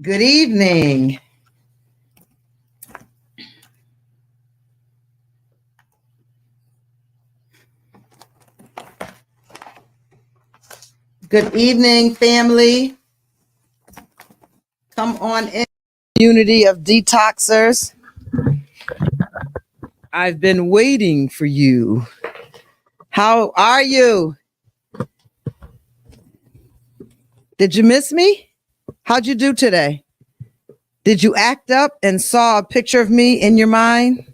Good evening. Good evening, family. Come on in. Community of detoxers. I've been waiting for you. How are you? Did you miss me? How'd you do today? Did you act up and saw a picture of me in your mind?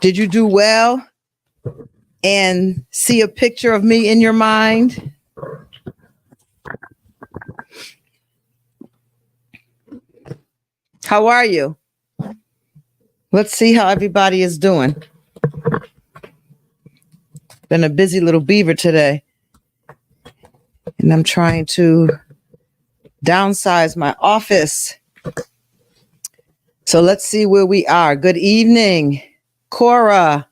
Did you do well and see a picture of me in your mind? How are you? Let's see how everybody is doing. Been a busy little beaver today. And I'm trying to downsize my office. So let's see where we are. Good evening, Cora.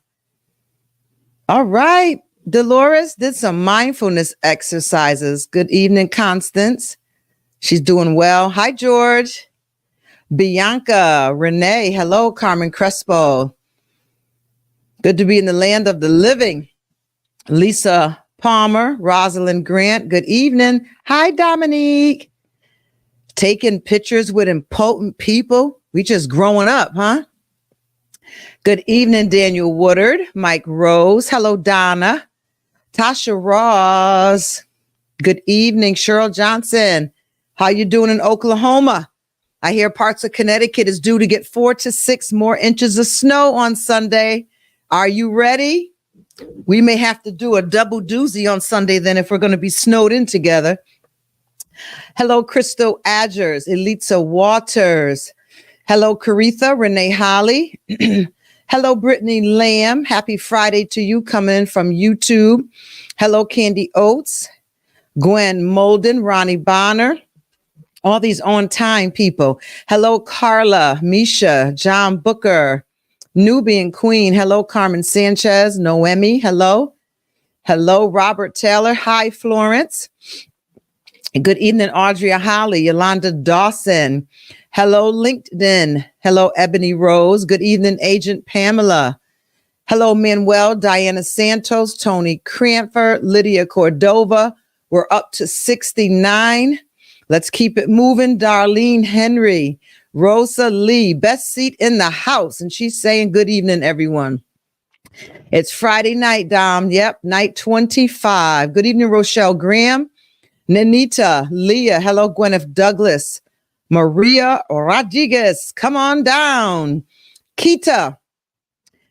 All right. Dolores did some mindfulness exercises. Good evening, Constance. She's doing well. Hi, George. Bianca, Renee. Hello, Carmen Crespo. Good to be in the land of the living. Lisa Palmer, Rosalind Grant. Good evening. Hi, Dominique. Taking pictures with important people. We just growing up, huh? Good evening, Daniel Woodard, Mike Rose. Hello, Donna. Tasha Ross. Good evening, Cheryl Johnson. How you doing in Oklahoma? I hear parts of Connecticut is due to get 4 to 6 more inches of snow on Sunday. Are you ready? We may have to do a double doozy on Sunday then if we're going to be snowed in together. Hello, Crystal Adgers, Elitza Waters. Hello, Caritha, Renee Holly. Hello, Brittany Lamb. Happy Friday to you coming in from YouTube. Hello, Candy Oates, Gwen Molden, Ronnie Bonner. All these on-time people. Hello, Carla, Misha, John Booker, Nubian Queen. Hello, Carmen Sanchez, Noemi. Hello. Hello, Robert Taylor. Hi, Florence. Good evening, Audrey Holly, Yolanda Dawson. Hello, LinkedIn. Hello, Ebony Rose. Good evening, Agent Pamela. Hello, Manuel, Diana Santos, Tony Cranford, Lydia Cordova. We're up to 69. Let's keep it moving. Darlene Henry, Rosa Lee, best seat in the house. And she's saying good evening, everyone. It's Friday night, Dom. Yep, night 25. Good evening, Rochelle Graham, Nanita, Leah. Hello, Gwyneth Douglas, Maria Rodriguez. Come on down. Kita.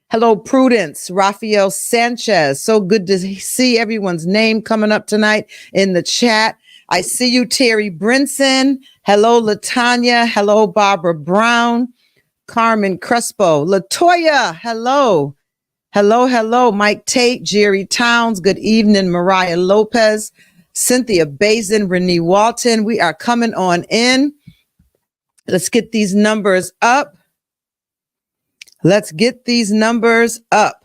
Hello, Prudence, Rafael Sanchez. So good to see everyone's name coming up tonight in the chat. I see you, Terry Brinson. Hello, Latanya. Hello, Barbara Brown. Carmen Crespo. Latoya. Hello. Hello, hello. Mike Tate, Jerry Towns. Good evening, Mariah Lopez. Cynthia Bazin, Renee Walton. We are coming on in. Let's get these numbers up. Let's get these numbers up.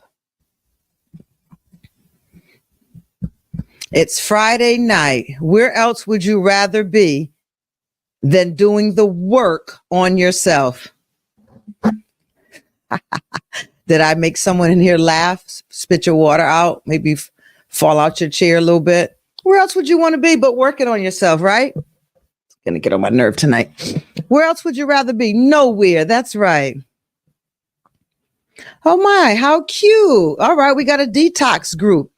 It's Friday night. Where else would you rather be than doing the work on yourself? Did I make someone in here laugh, spit your water out, maybe fall out your chair a little bit? Where else would you want to be but working on yourself, right? It's going to get on my nerve tonight. Where else would you rather be? Nowhere. That's right. Oh my, how cute. All right, we got a detox group.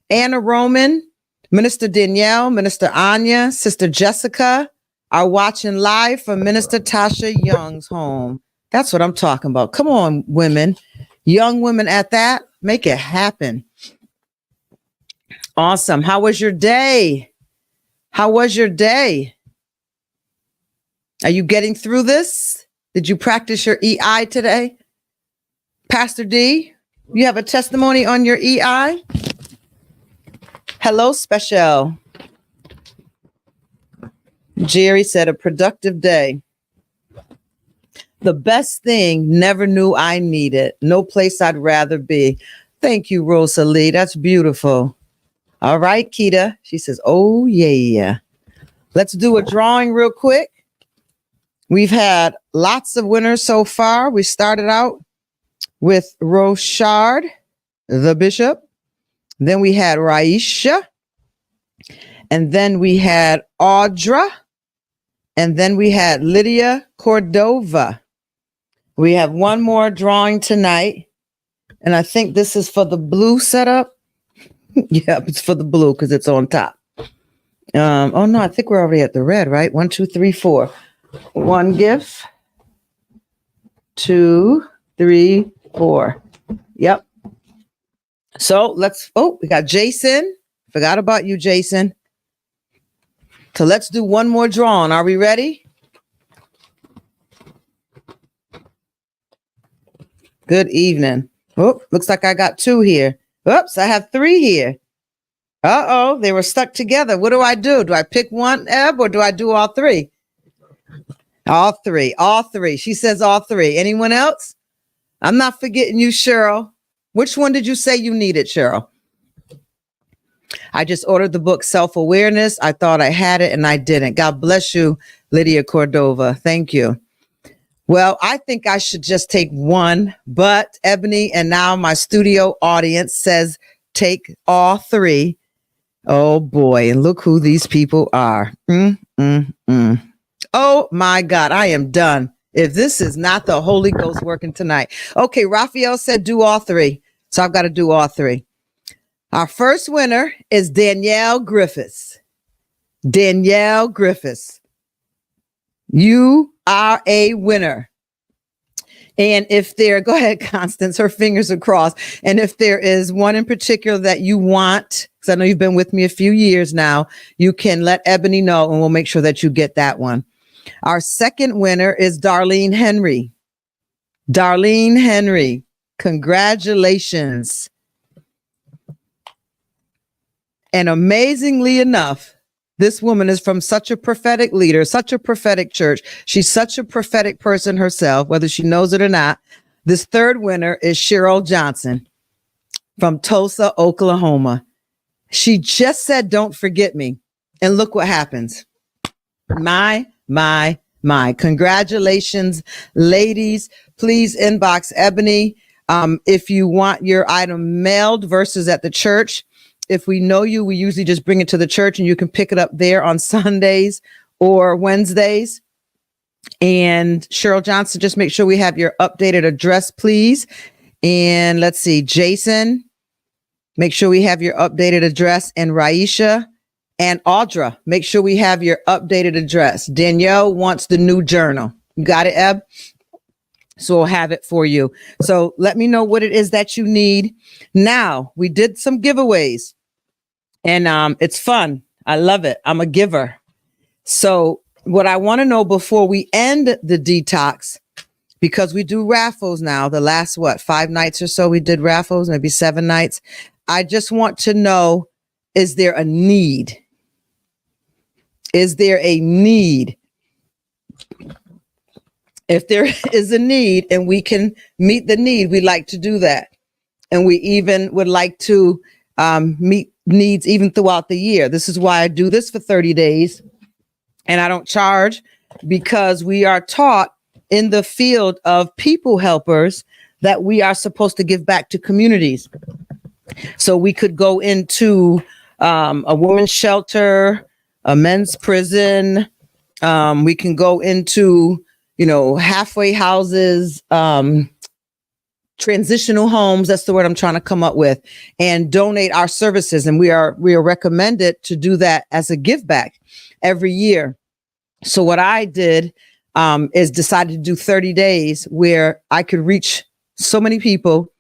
Anna Roman, Minister Danielle, Minister Anya, Sister Jessica are watching live from Minister Tasha Young's home. That's what I'm talking about. Come on, women. Young women at that. Make it happen. Awesome. How was your day? How was your day? Are you getting through this? Did you practice your EI today? Pastor D, you have a testimony on your EI? Hello, Special. Jerry said a productive day. The best thing, never knew I needed. No place I'd rather be. Thank you, Rosalie. That's beautiful. All right, Keita. She says, oh, yeah. Let's do a drawing real quick. We've had lots of winners so far. We started out with Rochard, the bishop. Then we had Raisha. And then we had Audra. And then we had Lydia Cordova. We have one more drawing tonight. And I think this is for the blue setup. Yep, it's for the blue because it's on top. Oh, no, I think we're already at the red, right? 1, 2, 3, 4. One gift. 2, 3, 4. Yep. So we got Jason. Forgot about you, Jason. So let's do one more drawing. Are we ready? Good evening. Oh, looks like I got 2 here. Oops, I have 3 here. Uh-oh, they were stuck together. What do I do? Do I pick one, Eb, or do I do all 3? All 3, all 3. She says all 3. Anyone else? I'm not forgetting you, Cheryl. Which one did you say you needed, Cheryl? I just ordered the book Self-Awareness. I thought I had it and I didn't. God bless you, Lydia Cordova. Thank you. Well, I think I should just take one, but Ebony and now my studio audience says take all 3. Oh boy, and look who these people are. Oh my God, I am done. If this is not the Holy Ghost working tonight. Okay, Raphael said do all 3. So I've got to do all 3. Our first winner is Danielle Griffiths. Danielle Griffiths. You are a winner. And if go ahead, Constance, her fingers are crossed. And if there is one in particular that you want, because I know you've been with me a few years now, you can let Ebony know and we'll make sure that you get that one. Our second winner is Darlene Henry. Darlene Henry, congratulations. And amazingly enough, this woman is from such a prophetic leader, such a prophetic church. She's such a prophetic person herself, whether she knows it or not. This third winner is Cheryl Johnson from Tulsa, Oklahoma. She just said, don't forget me. And look what happens. My. Congratulations, ladies. Please inbox Ebony if you want your item mailed versus at the church. If we know you, we usually just bring it to the church and you can pick it up there on Sundays or Wednesdays. And Cheryl Johnson, just make sure we have your updated address, please. And let's see, Jason, make sure we have your updated address. And Raisha and Audra, make sure we have your updated address. Danielle wants the new journal. You got it, Eb? So we'll have it for you. So let me know what it is that you need. Now, we did some giveaways. And it's fun. I love it. I'm a giver. So what I want to know before we end the detox, because we do raffles now, the last, 5 nights or so we did raffles, maybe 7 nights. I just want to know, is there a need? Is there a need? If there is a need and we can meet the need, we like to do that. And we even would like to meet needs even throughout the year. This is why I do this for 30 days and I don't charge, because we are taught in the field of people helpers that we are supposed to give back to communities. So we could go into a women's shelter, a men's prison. We can go into, halfway houses, transitional homes. That's the word I'm trying to come up with, and donate our services. And we are recommended to do that as a give back every year. So what I did is decided to do 30 days where I could reach so many people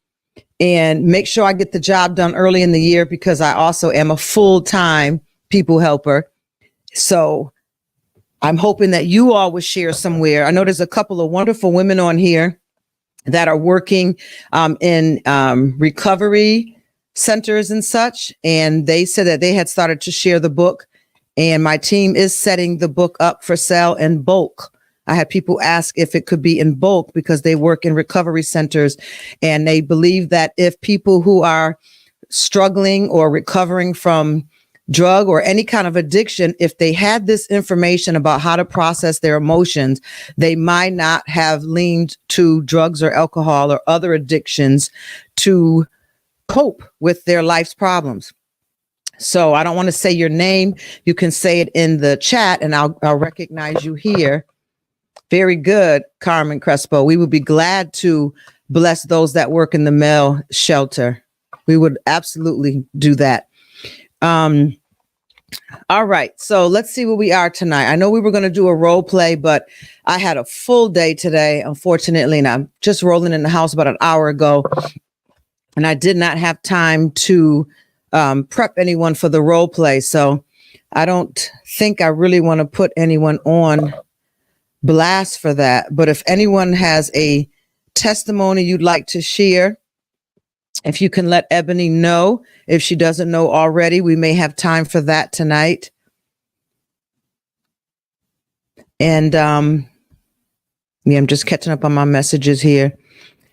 and make sure I get the job done early in the year, because I also am a full-time people helper. So I'm hoping that you all will share somewhere. I know there's a couple of wonderful women on here that are working in recovery centers and such. And they said that they had started to share the book, and my team is setting the book up for sale in bulk. I had people ask if it could be in bulk because they work in recovery centers, and they believe that if people who are struggling or recovering from drug or any kind of addiction, if they had this information about how to process their emotions, they might not have leaned to drugs or alcohol or other addictions to cope with their life's problems. So I don't want to say your name. You can say it in the chat and I'll recognize you here. Very good, Carmen Crespo. We would be glad to bless those that work in the male shelter. We would absolutely do that. All right. So let's see where we are tonight. I know we were going to do a role play, but I had a full day today, unfortunately, and I'm just rolling in the house about an hour ago. And I did not have time to prep anyone for the role play. So I don't think I really want to put anyone on blast for that. But if anyone has a testimony you'd like to share, if you can let Ebony know, if she doesn't know already, we may have time for that tonight. And I'm just catching up on my messages here.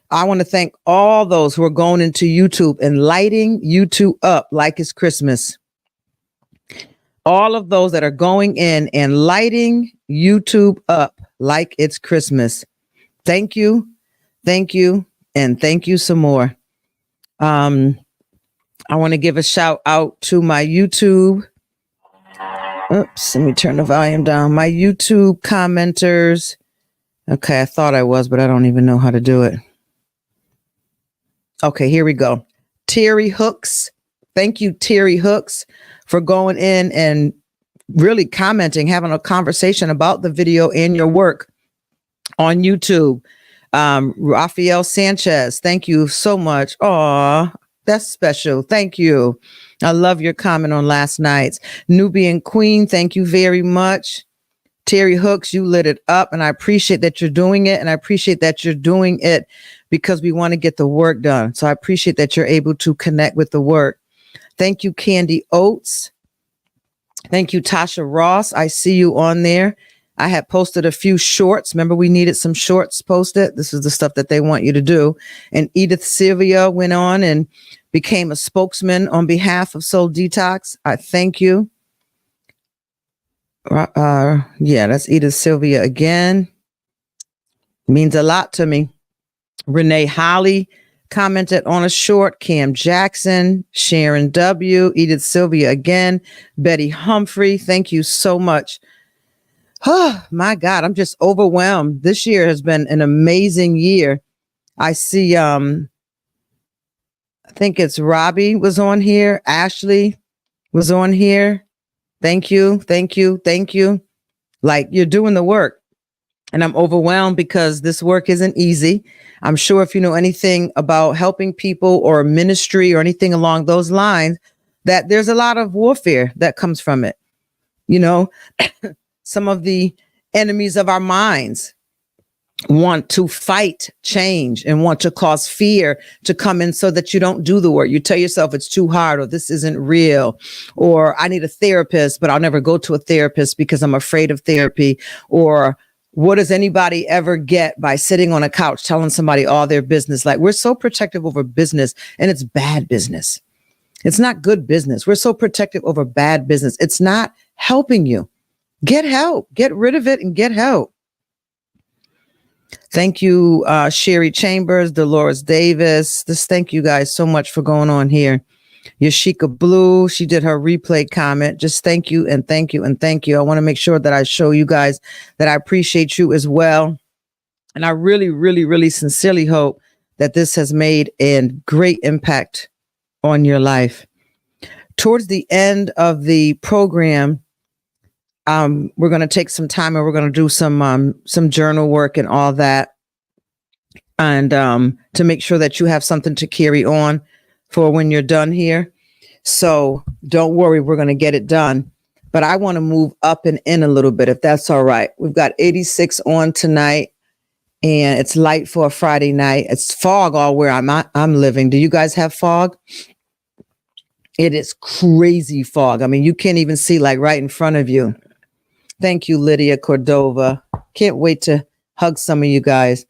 I want to thank all those who are going into YouTube and lighting YouTube up like it's Christmas. All of those that are going in and lighting YouTube up like it's Christmas. Thank you. Thank you. And thank you some more. I want to give a shout out to my YouTube. Oops, let me turn the volume down. My YouTube commenters. Okay, I thought I was, but I don't even know how to do it. Okay, here we go. Terry Hooks. Thank you, Terry Hooks, for going in and really commenting, having a conversation about the video and your work on YouTube. Rafael Sanchez, thank you so much. Aw, that's special. Thank you. I love your comment on last night's. Nubian Queen, thank you very much. Terry Hooks, you lit it up, and I appreciate that you're doing it, and I appreciate that you're doing it because we want to get the work done. So I appreciate that you're able to connect with the work. Thank you, Candy Oates. Thank you, Tasha Ross. I see you on there. I had posted a few shorts. Remember, we needed some shorts posted. This is the stuff that they want you to do. And Edith Sylvia went on and became a spokesman on behalf of Soul Detox. I thank you. Yeah, that's Edith Sylvia again. Means a lot to me. Renee Holly commented on a short. Cam Jackson, Sharon W., Edith Sylvia again, Betty Humphrey. Thank you so much. Oh my God, I'm just overwhelmed. This year has been an amazing year. I see, I think it's Robbie was on here. Ashley was on here. Thank you. Thank you. Thank you. Like, you're doing the work. And I'm overwhelmed because this work isn't easy. I'm sure if you know anything about helping people or ministry or anything along those lines, that there's a lot of warfare that comes from it. You know, some of the enemies of our minds want to fight change and want to cause fear to come in so that you don't do the work. You tell yourself it's too hard, or this isn't real, or I need a therapist, but I'll never go to a therapist because I'm afraid of therapy. Or what does anybody ever get by sitting on a couch telling somebody all their business? Like, we're so protective over business, and it's bad business. It's not good business. We're so protective over bad business. It's not helping you. Get help. Get rid of it and get help. Thank you, Sherry Chambers, Dolores Davis. Thank you guys so much for going on here. Yashika Blue, she did her replay comment. Just thank you and thank you and thank you. I want to make sure that I show you guys that I appreciate you as well. And I really, really, really sincerely hope that this has made a great impact on your life. Towards the end of the program, we're going to take some time and we're going to do some journal work and all that. And to make sure that you have something to carry on for when you're done here. So don't worry, we're going to get it done. But I want to move up and in a little bit, if that's all right. We've got 86 on tonight, and it's light for a Friday night. It's fog all where I'm living. Do you guys have fog? It is crazy fog. I mean, you can't even see like right in front of you. Thank you, Lydia Cordova. Can't wait to hug some of you guys.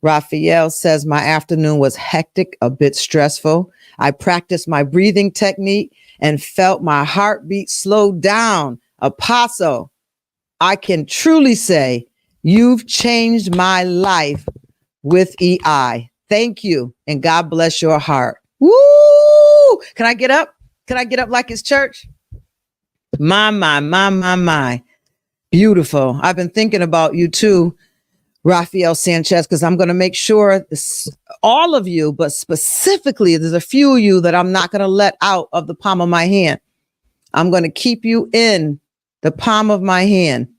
Raphael says my afternoon was hectic, a bit stressful. I practiced my breathing technique and felt my heartbeat slow down. Apostle, I can truly say you've changed my life with EI. Thank you. And God bless your heart. Woo! Can I get up? Can I get up like it's church? My. Beautiful. I've been thinking about you too, Raphael Sanchez, because I'm going to make sure all of you, but specifically, there's a few of you that I'm not going to let out of the palm of my hand. I'm going to keep you in the palm of my hand.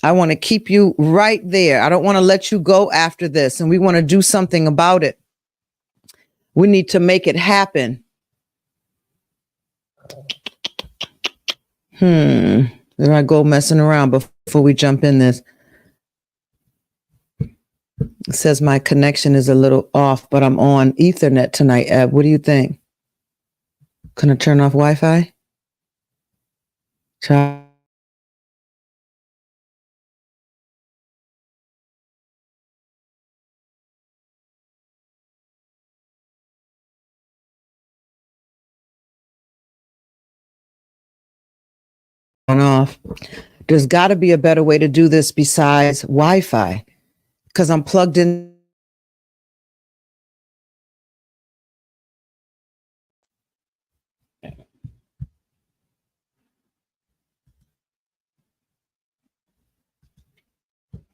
I want to keep you right there. I don't want to let you go after this, and we want to do something about it. We need to make it happen. There I go messing around before we jump in this. It says my connection is a little off, but I'm on Ethernet tonight, Eb. What do you think? Can I turn off Wi-Fi? Try. Off. There's got to be a better way to do this besides Wi-Fi, because I'm plugged in.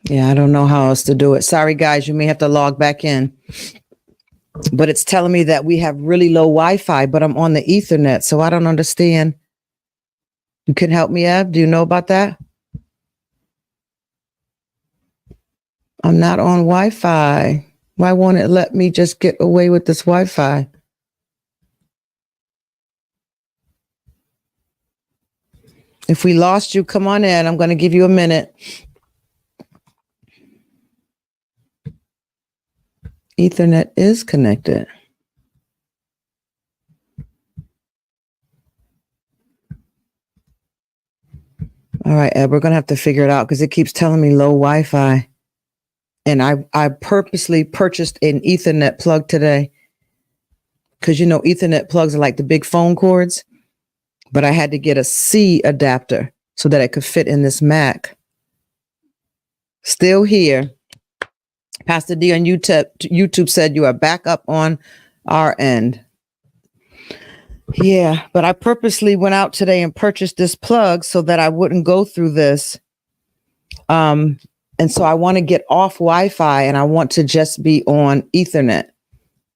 Yeah, I don't know how else to do it. Sorry, guys, you may have to log back in. But it's telling me that we have really low Wi-Fi, but I'm on the Ethernet, so I don't understand. You can help me, Eb? Do you know about that? I'm not on Wi-Fi. Why won't it let me just get away with this Wi-Fi? If we lost you, come on in. I'm going to give you a minute. Ethernet is connected. All right, Ed, we're going to have to figure it out because it keeps telling me low Wi-Fi. And I purposely purchased an Ethernet plug today because, you know, Ethernet plugs are like the big phone cords, but I had to get a C adapter so that it could fit in this Mac. Still here. Pastor D on YouTube said you are back up on our end. Yeah, but I purposely went out today and purchased this plug so that I wouldn't go through this. And so I want to get off Wi-Fi and I want to just be on Ethernet.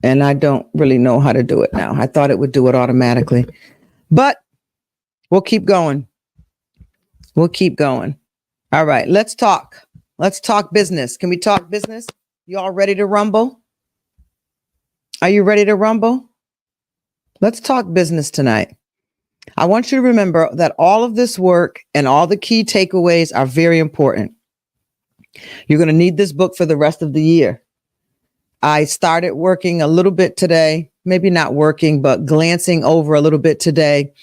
And I don't really know how to do it now. I thought it would do it automatically, but we'll keep going. We'll keep going. All right, let's talk. Let's talk business. Can we talk business? You all ready to rumble? Are you ready to rumble? Let's talk business tonight. I want you to remember that all of this work and all the key takeaways are very important. You're going to need this book for the rest of the year. I started working a little bit today, maybe not working, but glancing over a little bit today.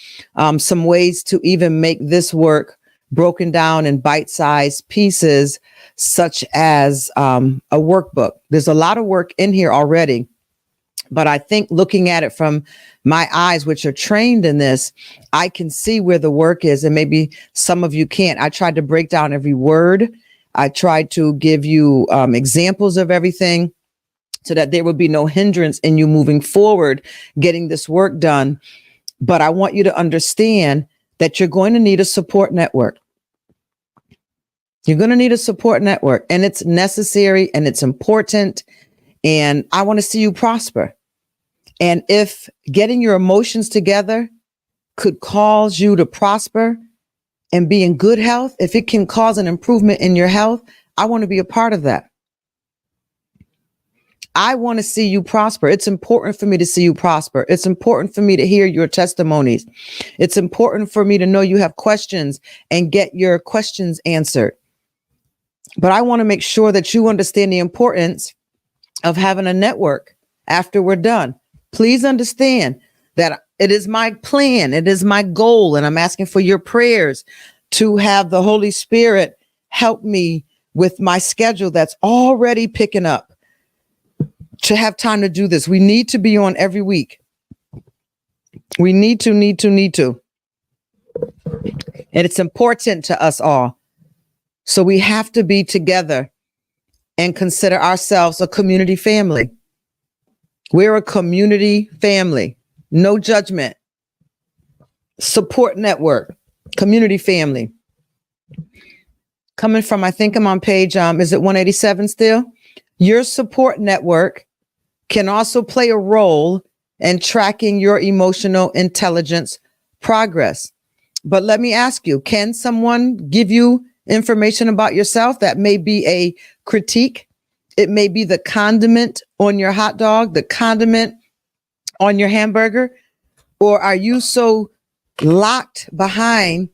Some ways to even make this work broken down in bite-sized pieces, such as a workbook. There's a lot of work in here already. But I think looking at it from my eyes, which are trained in this, I can see where the work is. And maybe some of you can't. I tried to break down every word. I tried to give you examples of everything so that there would be no hindrance in you moving forward, getting this work done. But I want you to understand that you're going to need a support network. You're going to need a support network, and it's necessary and it's important. And I want to see you prosper. And if getting your emotions together could cause you to prosper and be in good health, if it can cause an improvement in your health, I want to be a part of that. I want to see you prosper. It's important for me to see you prosper. It's important for me to hear your testimonies. It's important for me to know you have questions and get your questions answered. But I want to make sure that you understand the importance of having a network after we're done. Please understand that it is my plan. It is my goal. And I'm asking for your prayers to have the Holy Spirit help me with my schedule that's already picking up to have time to do this. We need to be on every week. We need to. And it's important to us all. So we have to be together and consider ourselves a community family. We're a community family. No judgment. Support network. Community family. Coming from, I think I'm on page, is it 187 still? Your support network can also play a role in tracking your emotional intelligence progress. But let me ask you, can someone give you information about yourself that may be a critique? It may be the condiment on your hot dog, the condiment on your hamburger, or are you so locked behind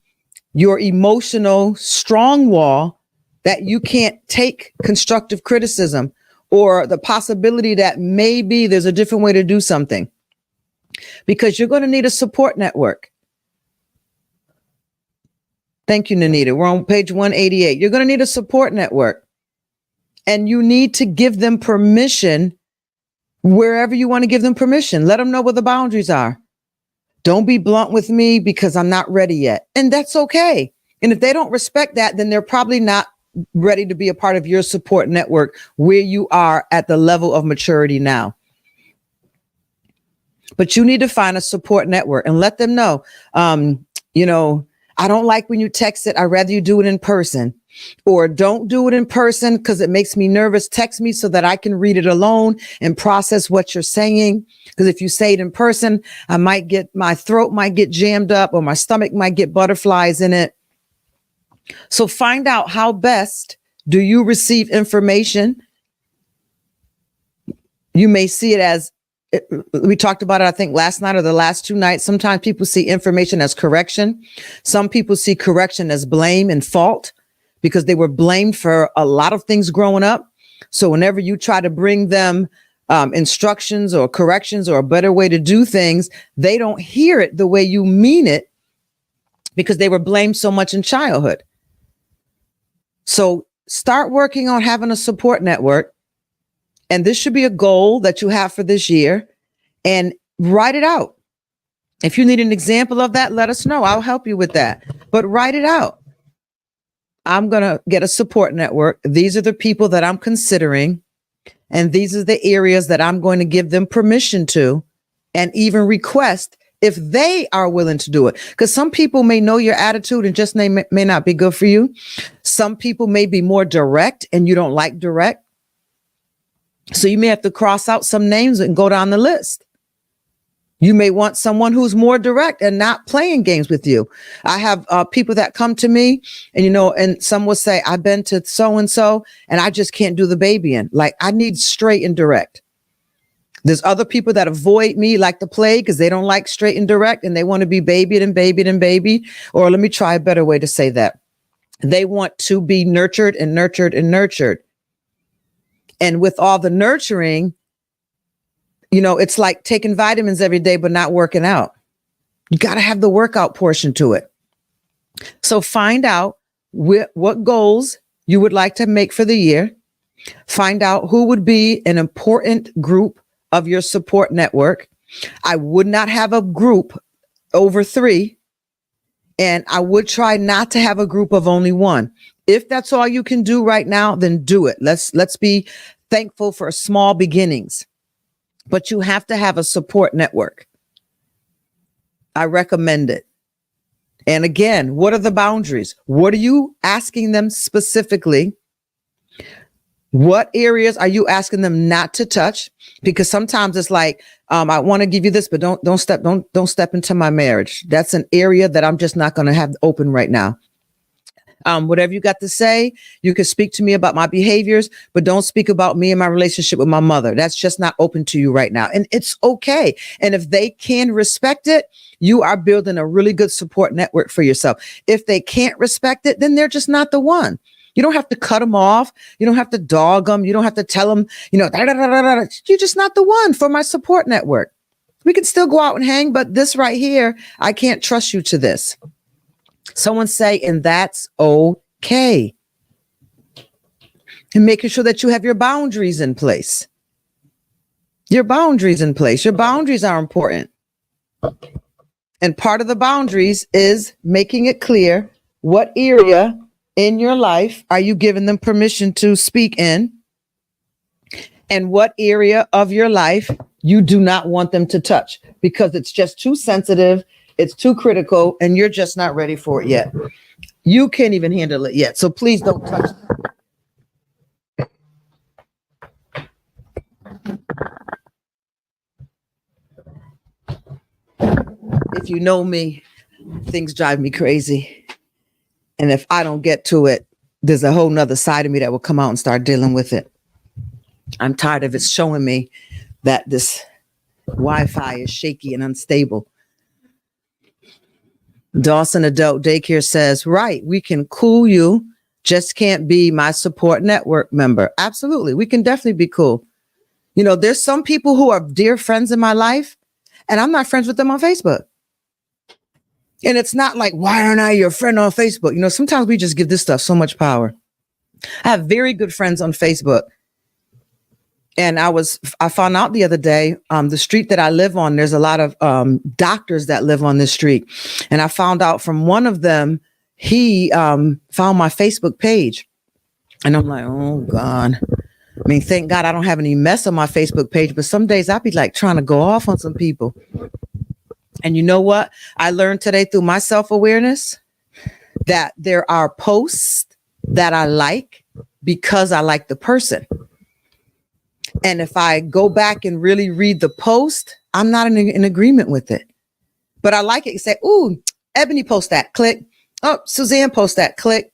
your emotional strong wall that you can't take constructive criticism or the possibility that maybe there's a different way to do something? Because you're going to need a support network. Thank you, Nanita. We're on page 188. You're going to need a support network, and you need to give them permission wherever you want to give them permission. Let them know what the boundaries are. Don't be blunt with me because I'm not ready yet. And that's okay. And if they don't respect that, then they're probably not ready to be a part of your support network where you are at the level of maturity now. But you need to find a support network and let them know, I don't like when you text it. I'd rather you do it in person, or don't do it in person because it makes me nervous. Text me so that I can read it alone and process what you're saying. Because if you say it in person, my throat might get jammed up or my stomach might get butterflies in it. So find out how best do you receive information. You may see it as, we talked about it, I think last night or the last two nights. Sometimes people see information as correction. Some people see correction as blame and fault because they were blamed for a lot of things growing up. So whenever you try to bring them instructions or corrections or a better way to do things, they don't hear it the way you mean it because they were blamed so much in childhood. So start working on having a support network. And this should be a goal that you have for this year, and write it out. If you need an example of that, let us know. I'll help you with that. But write it out. I'm going to get a support network. These are the people that I'm considering, and these are the areas that I'm going to give them permission to, and even request if they are willing to do it. Because some people may know your attitude and just may not be good for you. Some people may be more direct and you don't like direct. So you may have to cross out some names and go down the list. You may want someone who's more direct and not playing games with you. I have people that come to me and some will say, I've been to so-and-so and I just can't do the babying. Like, I need straight and direct. There's other people that avoid me like the plague because they don't like straight and direct and they want to be babied and babied and babied. Or let me try a better way to say that. They want to be nurtured and nurtured and nurtured. And with all the nurturing, it's like taking vitamins every day, but not working out. You got to have the workout portion to it. So find out what goals you would like to make for the year. Find out who would be an important group of your support network. I would not have a group over 3. And I would try not to have a group of only 1. If that's all you can do right now, then do it. Let's be thankful for small beginnings. But you have to have a support network. I recommend it. And again, what are the boundaries? What are you asking them specifically? What areas are you asking them not to touch? Because sometimes it's like, I want to give you this, but don't step into my marriage. That's an area that I'm just not going to have open right now. Whatever you got to say, you can speak to me about my behaviors, but don't speak about me and my relationship with my mother. That's just not open to you right now. And it's okay. And if they can respect it, you are building a really good support network for yourself. If they can't respect it, then they're just not the one. You don't have to cut them off. You don't have to dog them. You don't have to tell them, you're just not the one for my support network. We can still go out and hang, but this right here, I can't trust you to this. Someone say, and that's okay. and making sure that you have your boundaries in place. Your boundaries in place. Your boundaries are important. And part of the boundaries is making it clear what area in your life are you giving them permission to speak in, and what area of your life you do not want them to touch because it's just too sensitive, it's too critical, and you're just not ready for it yet. You can't even handle it yet. So please don't touch it. If you know me, things drive me crazy. And if I don't get to it, there's a whole nother side of me that will come out and start dealing with it. I'm tired of it showing me that this Wi-Fi is shaky and unstable. Dawson Adult Daycare says, right, we can cool you, just can't be my support network member. Absolutely. We can definitely be cool. You know, there's some people who are dear friends in my life, and I'm not friends with them on Facebook. And it's not like, why aren't I your friend on Facebook? You know, sometimes we just give this stuff so much power. I have very good friends on Facebook. And I found out the other day, the street that I live on, there's a lot of doctors that live on this street. And I found out from one of them, he found my Facebook page. And I'm like, oh, God. I mean, thank God I don't have any mess on my Facebook page. But some days I'd be like trying to go off on some people. And you know what? I learned today through my self-awareness that there are posts that I like because I like the person. And if I go back and really read the post, I'm not in agreement with it. But I like it. You say, ooh, Ebony post that, click. Oh, Suzanne post that, click.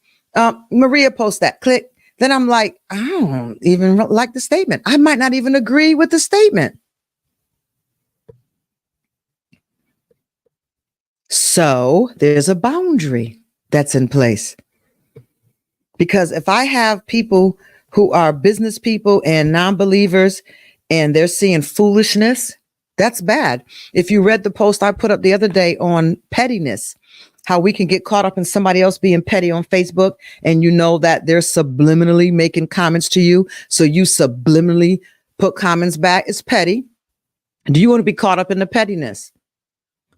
Maria post that, click. Then I'm like, I don't even like the statement. I might not even agree with the statement. So there's a boundary that's in place. Because if I have people who are business people and non-believers and they're seeing foolishness, that's bad. If you read the post I put up the other day on pettiness, how we can get caught up in somebody else being petty on Facebook, and you know that they're subliminally making comments to you, so you subliminally put comments back, it's petty. Do you want to be caught up in the pettiness?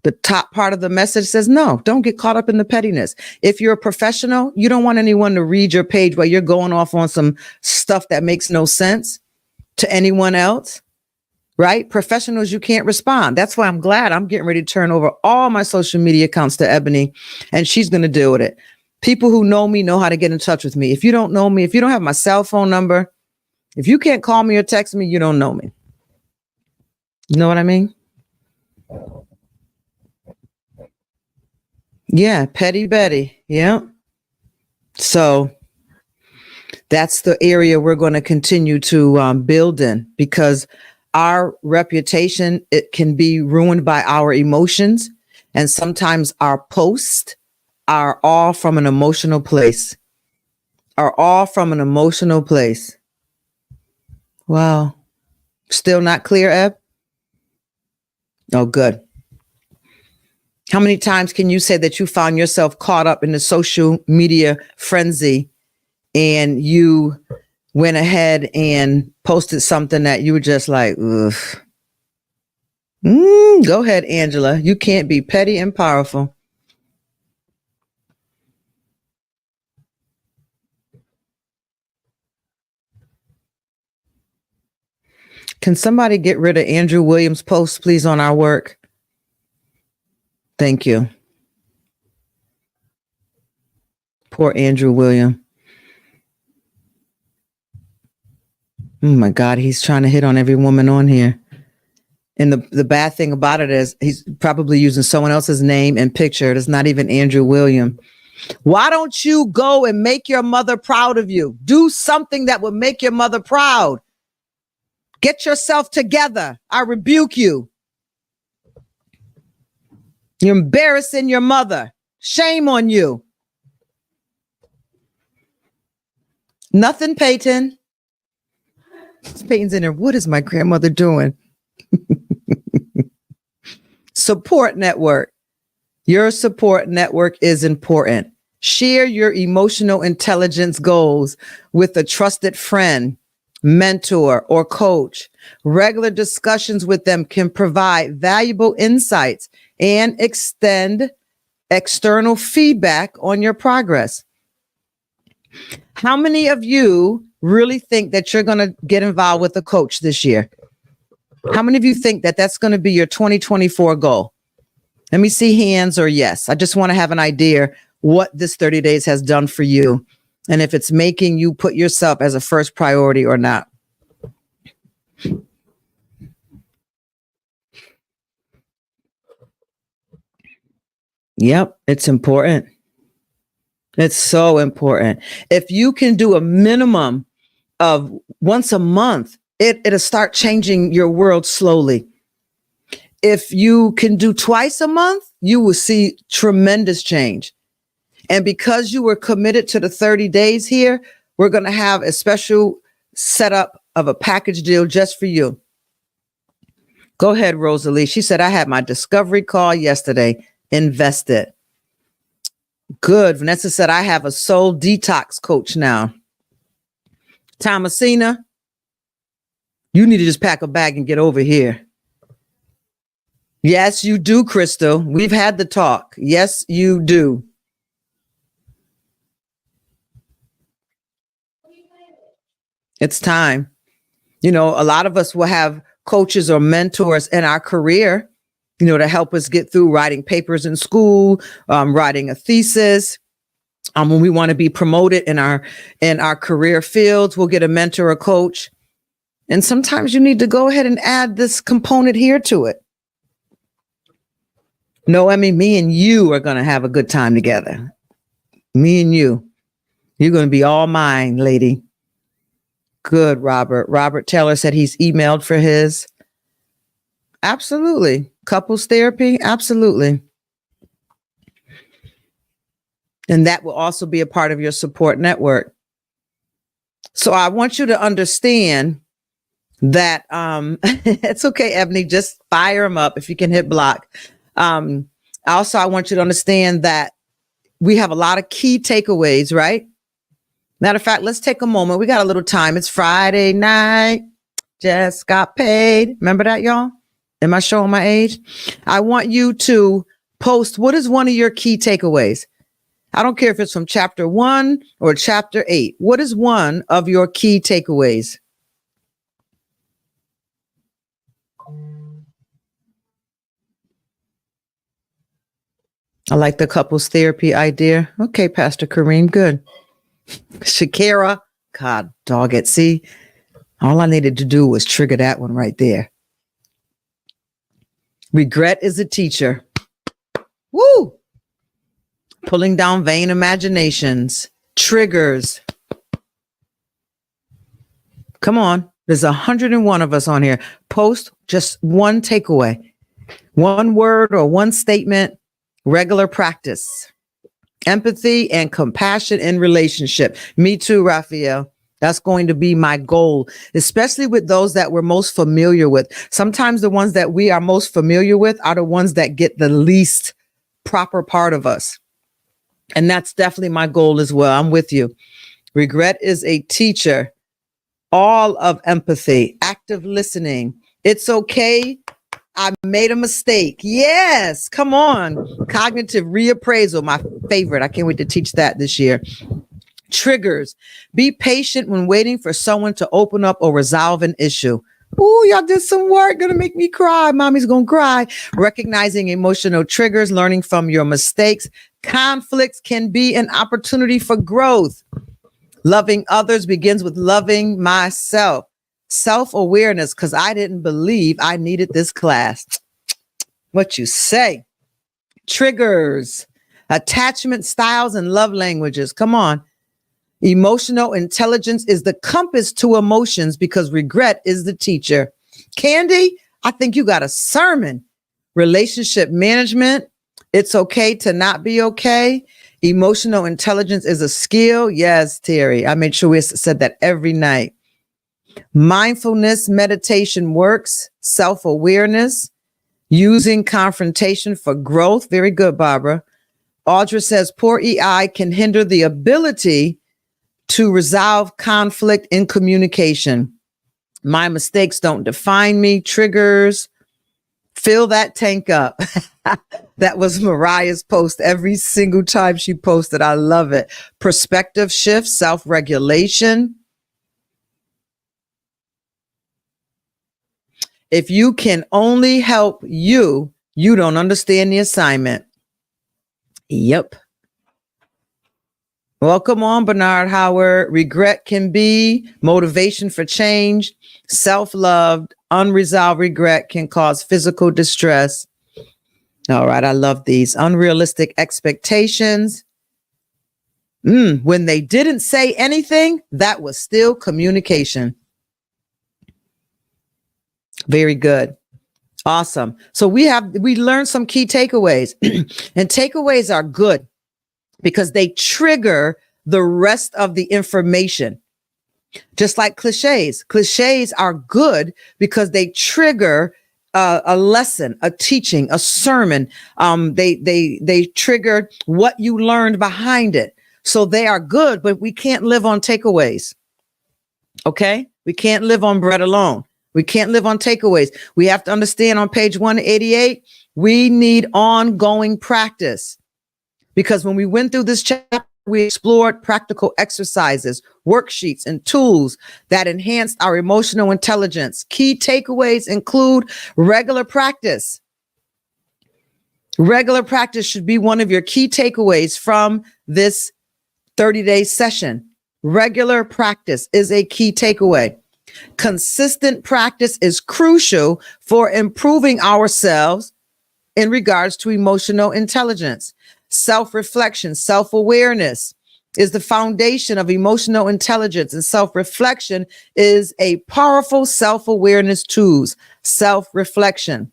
The top part of the message says, no, don't get caught up in the pettiness. If you're a professional, you don't want anyone to read your page while you're going off on some stuff that makes no sense to anyone else, right? Professionals, you can't respond. That's why I'm glad I'm getting ready to turn over all my social media accounts to Ebony, and she's going to deal with it. People who know me know how to get in touch with me. If you don't know me, if you don't have my cell phone number, if you can't call me or text me, you don't know me. You know what I mean? Yeah, Petty Betty. Yeah. So that's the area we're going to continue to build in, because our reputation, it can be ruined by our emotions. And sometimes our posts are all from an emotional place. Wow. Still not clear, Eb? Oh, good. How many times can you say that you found yourself caught up in the social media frenzy and you went ahead and posted something that you were just like, ugh. Go ahead, Angela. You can't be petty and powerful. Can somebody get rid of Andrew Williams' post, please, on our work? Thank you. Poor Andrew William. Oh my God, he's trying to hit on every woman on here. And the bad thing about it is he's probably using someone else's name and picture. It's not even Andrew William. Why don't you go and make your mother proud of you? Do something that would make your mother proud. Get yourself together. I rebuke you. You're embarrassing your mother. Shame on you. Nothing, Peyton. Peyton's in there. What is my grandmother doing? Support network. Your support network is important. Share your emotional intelligence goals with a trusted friend, mentor, or coach. Regular discussions with them can provide valuable insights and extend external feedback on your progress. How many of you really think that you're going to get involved with a coach this year? How many of you think that that's going to be your 2024 goal? Let me see hands or yes. I just want to have an idea what this 30 days has done for you and if it's making you put yourself as a first priority or not. Yep, it's important. It's so important. If you can do a minimum of once a month, it'll start changing your world slowly. If you can do twice a month, you will see tremendous change. And because you were committed to the 30 days here, we're going to have a special setup of a package deal just for you. Go ahead, Rosalie. She said, I had my discovery call yesterday. Invested. Good. Vanessa said, I have a soul detox coach now. Thomasina, you need to just pack a bag and get over here. Yes, you do, Crystal. We've had the talk. Yes, you do. It's time. You know, a lot of us will have coaches or mentors in our career, you know, to help us get through writing papers in school, writing a thesis. When we want to be promoted in our career fields, we'll get a mentor or coach. And sometimes you need to go ahead and add this component here to it. No, I mean, me and you are going to have a good time together. Me and you. You're going to be all mine, lady. Good, Robert. Robert Taylor said he's emailed for his. Absolutely. Couples therapy. Absolutely. And that will also be a part of your support network. So I want you to understand that it's okay, Ebony, just fire them up if you can hit block. Also, I want you to understand that we have a lot of key takeaways, right? Matter of fact, let's take a moment. We got a little time. It's Friday night. Just got paid. Remember that, y'all? Am I showing my age? I want you to post what is one of your key takeaways. I don't care if it's from chapter 1 or chapter 8. What is one of your key takeaways? I like the couples therapy idea. Okay, Pastor Kareem, good. Shakira, God, dog it. See, all I needed to do was trigger that one right there. Regret is a teacher. Woo! Pulling down vain imaginations. Triggers. Come on. There's 101 of us on here. Post just one takeaway. One word or one statement. Regular practice. Empathy and compassion in relationship. Me too, Raphael. That's going to be my goal, especially with those that we're most familiar with. Sometimes the ones that we are most familiar with are the ones that get the least proper part of us. And that's definitely my goal as well. I'm with you. Regret is a teacher. All of empathy, active listening. It's okay. I made a mistake. Yes. Come on. Cognitive reappraisal, my favorite. I can't wait to teach that this year. Triggers. Be patient when waiting for someone to open up or resolve an issue. Ooh, y'all did some work. Gonna make me cry. Mommy's gonna cry. Recognizing emotional triggers, learning from your mistakes. Conflicts can be an opportunity for growth. Loving others begins with loving myself. Self-awareness, because I didn't believe I needed this class. What you say? Triggers. Attachment styles and love languages. Come on. Emotional intelligence is the compass to emotions because regret is the teacher. Candy, I think you got a sermon. Relationship management. It's okay to not be okay. Emotional intelligence is a skill. Yes, Terry. I made sure we said that every night. Mindfulness meditation works. Self-awareness. Using confrontation for growth. Very good, Barbara. Audra says poor EI can hinder the ability to resolve conflict in communication. My mistakes don't define me. Triggers. Fill that tank up. That was Mariah's post every single time she posted. I love it. Perspective shift, self-regulation. If you can only help you, you don't understand the assignment. Yep. Welcome on, Bernard Howard. Regret can be motivation for change. Self-love, unresolved regret can cause physical distress. All right, I love these. Unrealistic expectations. When they didn't say anything, that was still communication. Very good. Awesome. So we learned some key takeaways, and takeaways are good because they trigger the rest of the information. Just like cliches. Cliches are good because they trigger a lesson, a teaching, a sermon. They trigger what you learned behind it. So they are good, but we can't live on takeaways. Okay? We can't live on bread alone. We can't live on takeaways. We have to understand on page 188, we need ongoing practice. Because when we went through this chapter, we explored practical exercises, worksheets, and tools that enhanced our emotional intelligence. Key takeaways include regular practice. Regular practice should be one of your key takeaways from this 30-day session. Regular practice is a key takeaway. Consistent practice is crucial for improving ourselves in regards to emotional intelligence. Self-reflection, self-awareness is the foundation of emotional intelligence, and self-reflection is a powerful self-awareness tool. Self-reflection.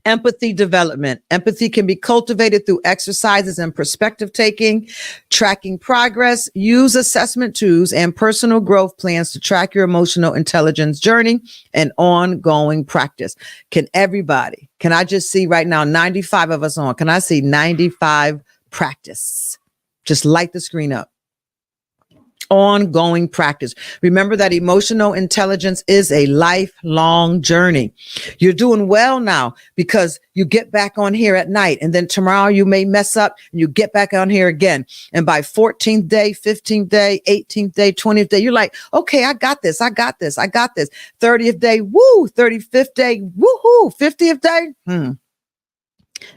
Empathy development. Empathy can be cultivated through exercises and perspective taking, tracking progress, use assessment tools and personal growth plans to track your emotional intelligence journey and ongoing practice. Can I just see right now 95 of us on? Can I see 95 practice? Just light the screen up. Ongoing practice. Remember that emotional intelligence is a lifelong journey. You're doing well now because you get back on here at night, and then tomorrow you may mess up and you get back on here again. And by 14th day, 15th day, 18th day, 20th day, you're like, okay, I got this. 30th day, woo, 35th day, woohoo, 50th day.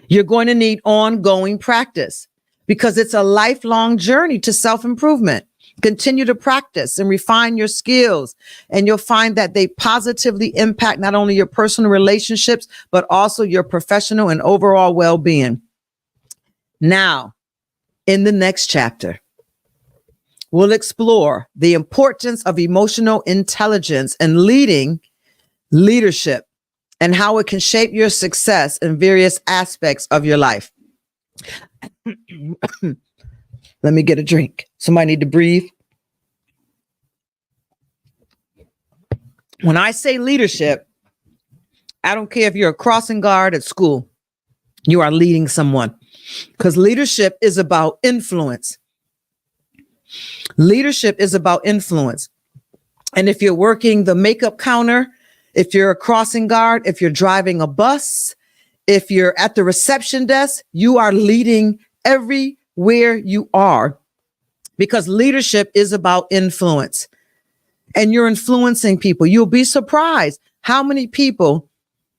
You're going to need ongoing practice because it's a lifelong journey to self-improvement. Continue to practice and refine your skills, and you'll find that they positively impact not only your personal relationships, but also your professional and overall well-being. Now, in the next chapter, we'll explore the importance of emotional intelligence and leadership, and how it can shape your success in various aspects of your life. Let me get a drink. Somebody need to breathe. When I say leadership, I don't care if you're a crossing guard at school. You are leading someone, because leadership is about influence. Leadership is about influence. And if you're working the makeup counter, if you're a crossing guard, if you're driving a bus, if you're at the reception desk, you are leading everywhere you are, because leadership is about influence, and you're influencing people. You'll be surprised how many people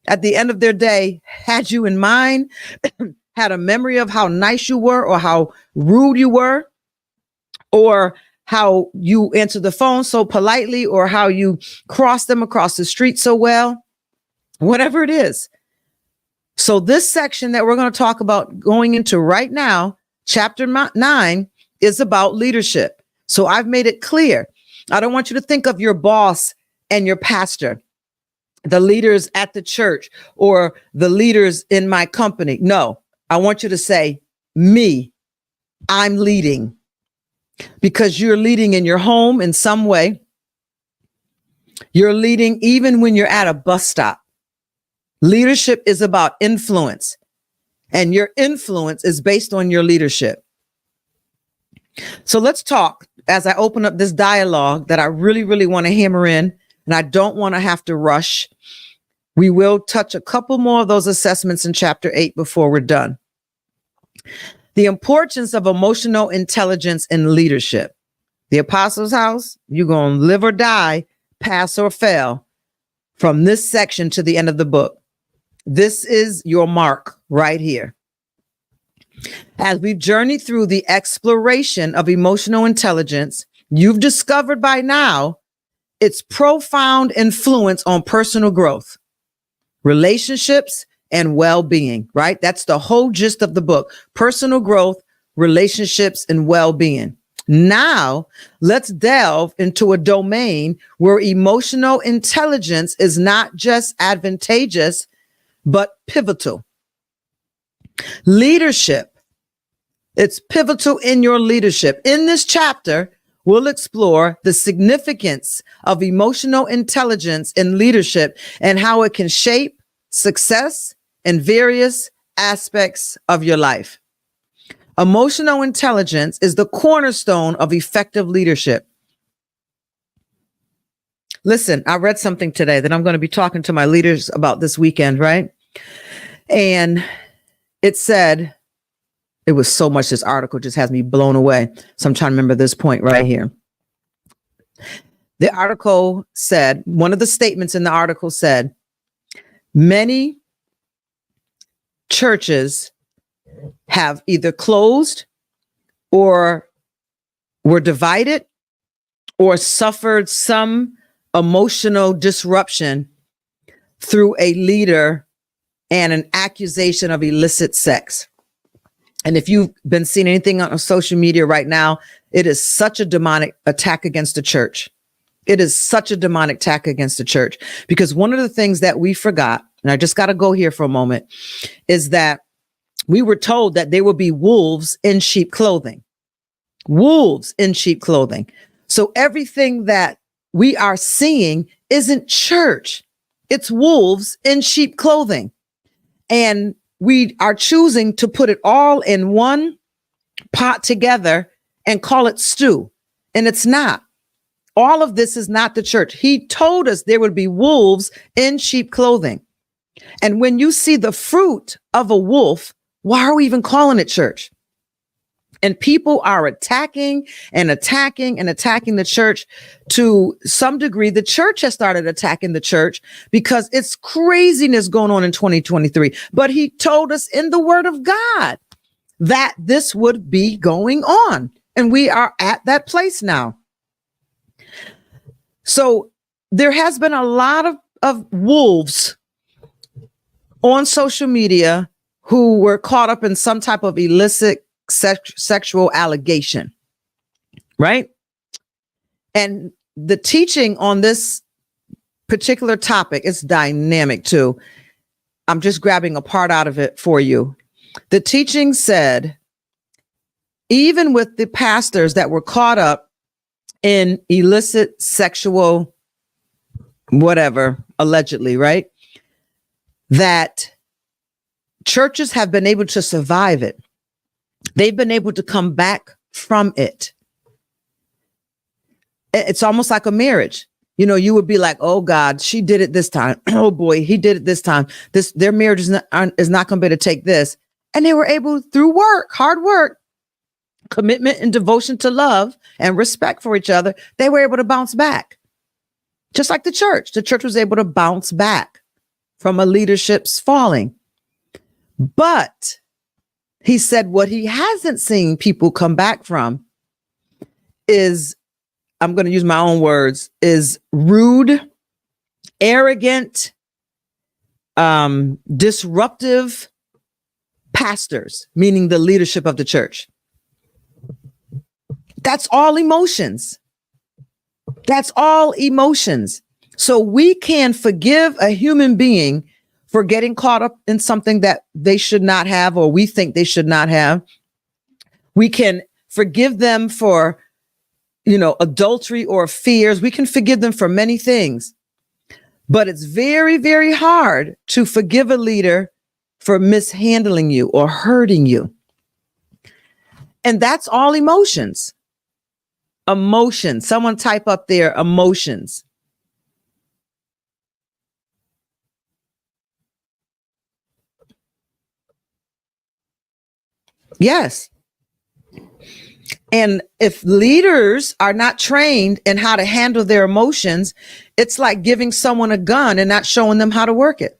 at the end of their day had you in mind, had a memory of how nice you were or how rude you were, or how you answered the phone so politely, or how you crossed them across the street so well, whatever it is. So this section that we're going to talk about going into right now, chapter 9, is about leadership. So I've made it clear. I don't want you to think of your boss and your pastor, the leaders at the church, or the leaders in my company. No, I want you to say, me, I'm leading, because you're leading in your home in some way. You're leading even when you're at a bus stop. Leadership is about influence. and your influence is based on your leadership. So let's talk as I open up this dialogue that I really, really want to hammer in, and I don't want to have to rush. We will touch a couple more of those assessments in chapter 8 before we're done. The importance of emotional intelligence in leadership. The Apostles' House, you're going to live or die, pass or fail from this section to the end of the book. This is your mark right here. As we've journeyed through the exploration of emotional intelligence, you've discovered by now its profound influence on personal growth, relationships, and well-being, right? That's the whole gist of the book. Personal growth, relationships, and well-being. Now, let's delve into a domain where emotional intelligence is not just advantageous, but pivotal. Leadership. It's pivotal in your leadership. In this chapter, we'll explore the significance of emotional intelligence in leadership and how it can shape success in various aspects of your life. Emotional intelligence is the cornerstone of effective leadership. Listen, I read something today that I'm going to be talking to my leaders about this weekend, right? And it said, it was so much, this article just has me blown away. So I'm trying to remember this point right here. The article said, one of the statements in the article said, many churches have either closed or were divided or suffered some emotional disruption through a leader and an accusation of illicit sex. And if you've been seeing anything on social media right now, it is such a demonic attack against the church. It is such a demonic attack against the church, because one of the things that we forgot, and I just got to go here for a moment, is that we were told that there will be wolves in sheep clothing. Wolves in sheep clothing. So everything that we are seeing isn't church. It's wolves in sheep clothing. And we are choosing to put it all in one pot together and call it stew. And it's not. All of this is not the church. He told us there would be wolves in sheep clothing. And when you see the fruit of a wolf, why are we even calling it church? And people are attacking and attacking and attacking the church. To some degree, the church has started attacking the church because it's craziness going on in 2023. But he told us in the word of God that this would be going on. And we are at that place now. So there has been a lot of wolves on social media who were caught up in some type of illicit sexual allegation, right? And the teaching on this particular topic is dynamic too. I'm just grabbing a part out of it for you. The teaching said, even with the pastors that were caught up in illicit sexual whatever, allegedly, right? That churches have been able to survive it. They've been able to come back from it. It's almost like a marriage. You know, you would be like, oh God, she did it this time. Oh boy, he did it this time. Their marriage is not going to be able to take this. And they were able, through work, hard work, commitment and devotion to love and respect for each other, they were able to bounce back. Just like the church. The church was able to bounce back from a leadership's falling. But he said what he hasn't seen people come back from is, I'm going to use my own words, is rude, arrogant, disruptive pastors, meaning the leadership of the church. That's all emotions. That's all emotions. So we can forgive a human being for getting caught up in something that they should not have, or we think they should not have. We can forgive them for, adultery or fears. We can forgive them for many things. But it's very, very hard to forgive a leader for mishandling you or hurting you. And that's all emotions. Emotions. Someone type up there, emotions. Yes. And if leaders are not trained in how to handle their emotions, it's like giving someone a gun and not showing them how to work it.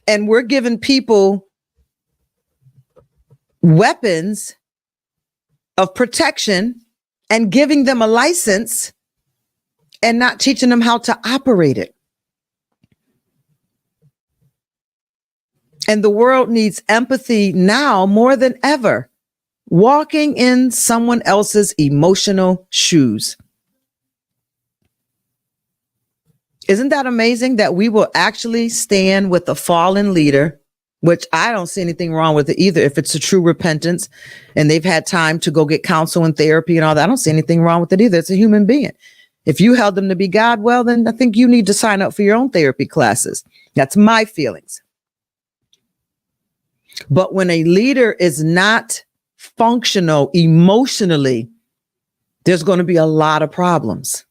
And we're giving people weapons of protection and giving them a license and not teaching them how to operate it. And the world needs empathy now more than ever. Walking in someone else's emotional shoes. Isn't that amazing that we will actually stand with a fallen leader, which I don't see anything wrong with it either. If it's a true repentance and they've had time to go get counsel and therapy and all that, I don't see anything wrong with it either. It's a human being. If you held them to be God, well, then I think you need to sign up for your own therapy classes. That's my feelings. But when a leader is not functional emotionally, there's going to be a lot of problems.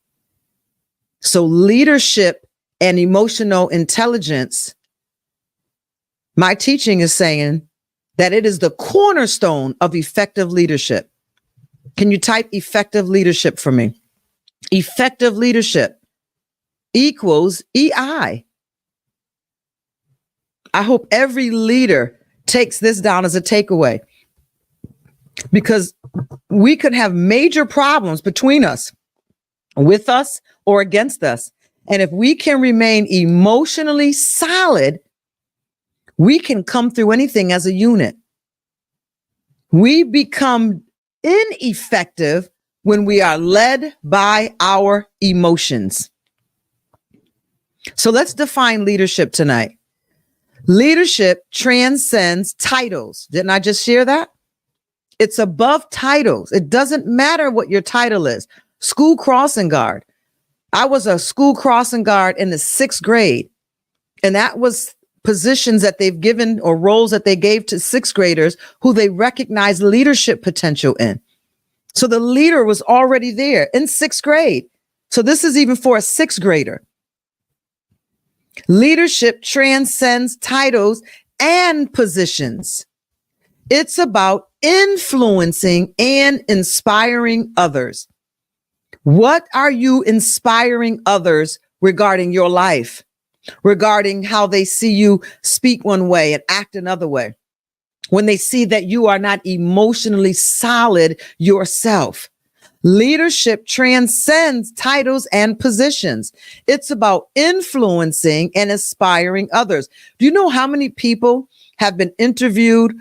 So leadership and emotional intelligence, my teaching is saying that it is the cornerstone of effective leadership. Can you type effective leadership for me? Effective leadership equals EI. I hope every leader takes this down as a takeaway, because we could have major problems between us, with us or against us. And if we can remain emotionally solid, we can come through anything as a unit. We become ineffective when we are led by our emotions. So let's define leadership tonight. Leadership transcends titles. Didn't I just share that? It's above titles. It doesn't matter what your title is. School crossing guard. I was a school crossing guard in the 6th grade. And that was positions that they've given or roles that they gave to 6th graders who they recognized leadership potential in. So the leader was already there in 6th grade. So this is even for a 6th grader. Leadership transcends titles and positions. It's about influencing and inspiring others. What are you inspiring others regarding your life, regarding how they see you speak one way and act another way, when they see that you are not emotionally solid yourself? Leadership transcends titles and positions. It's about influencing and inspiring others. Do you know how many people have been interviewed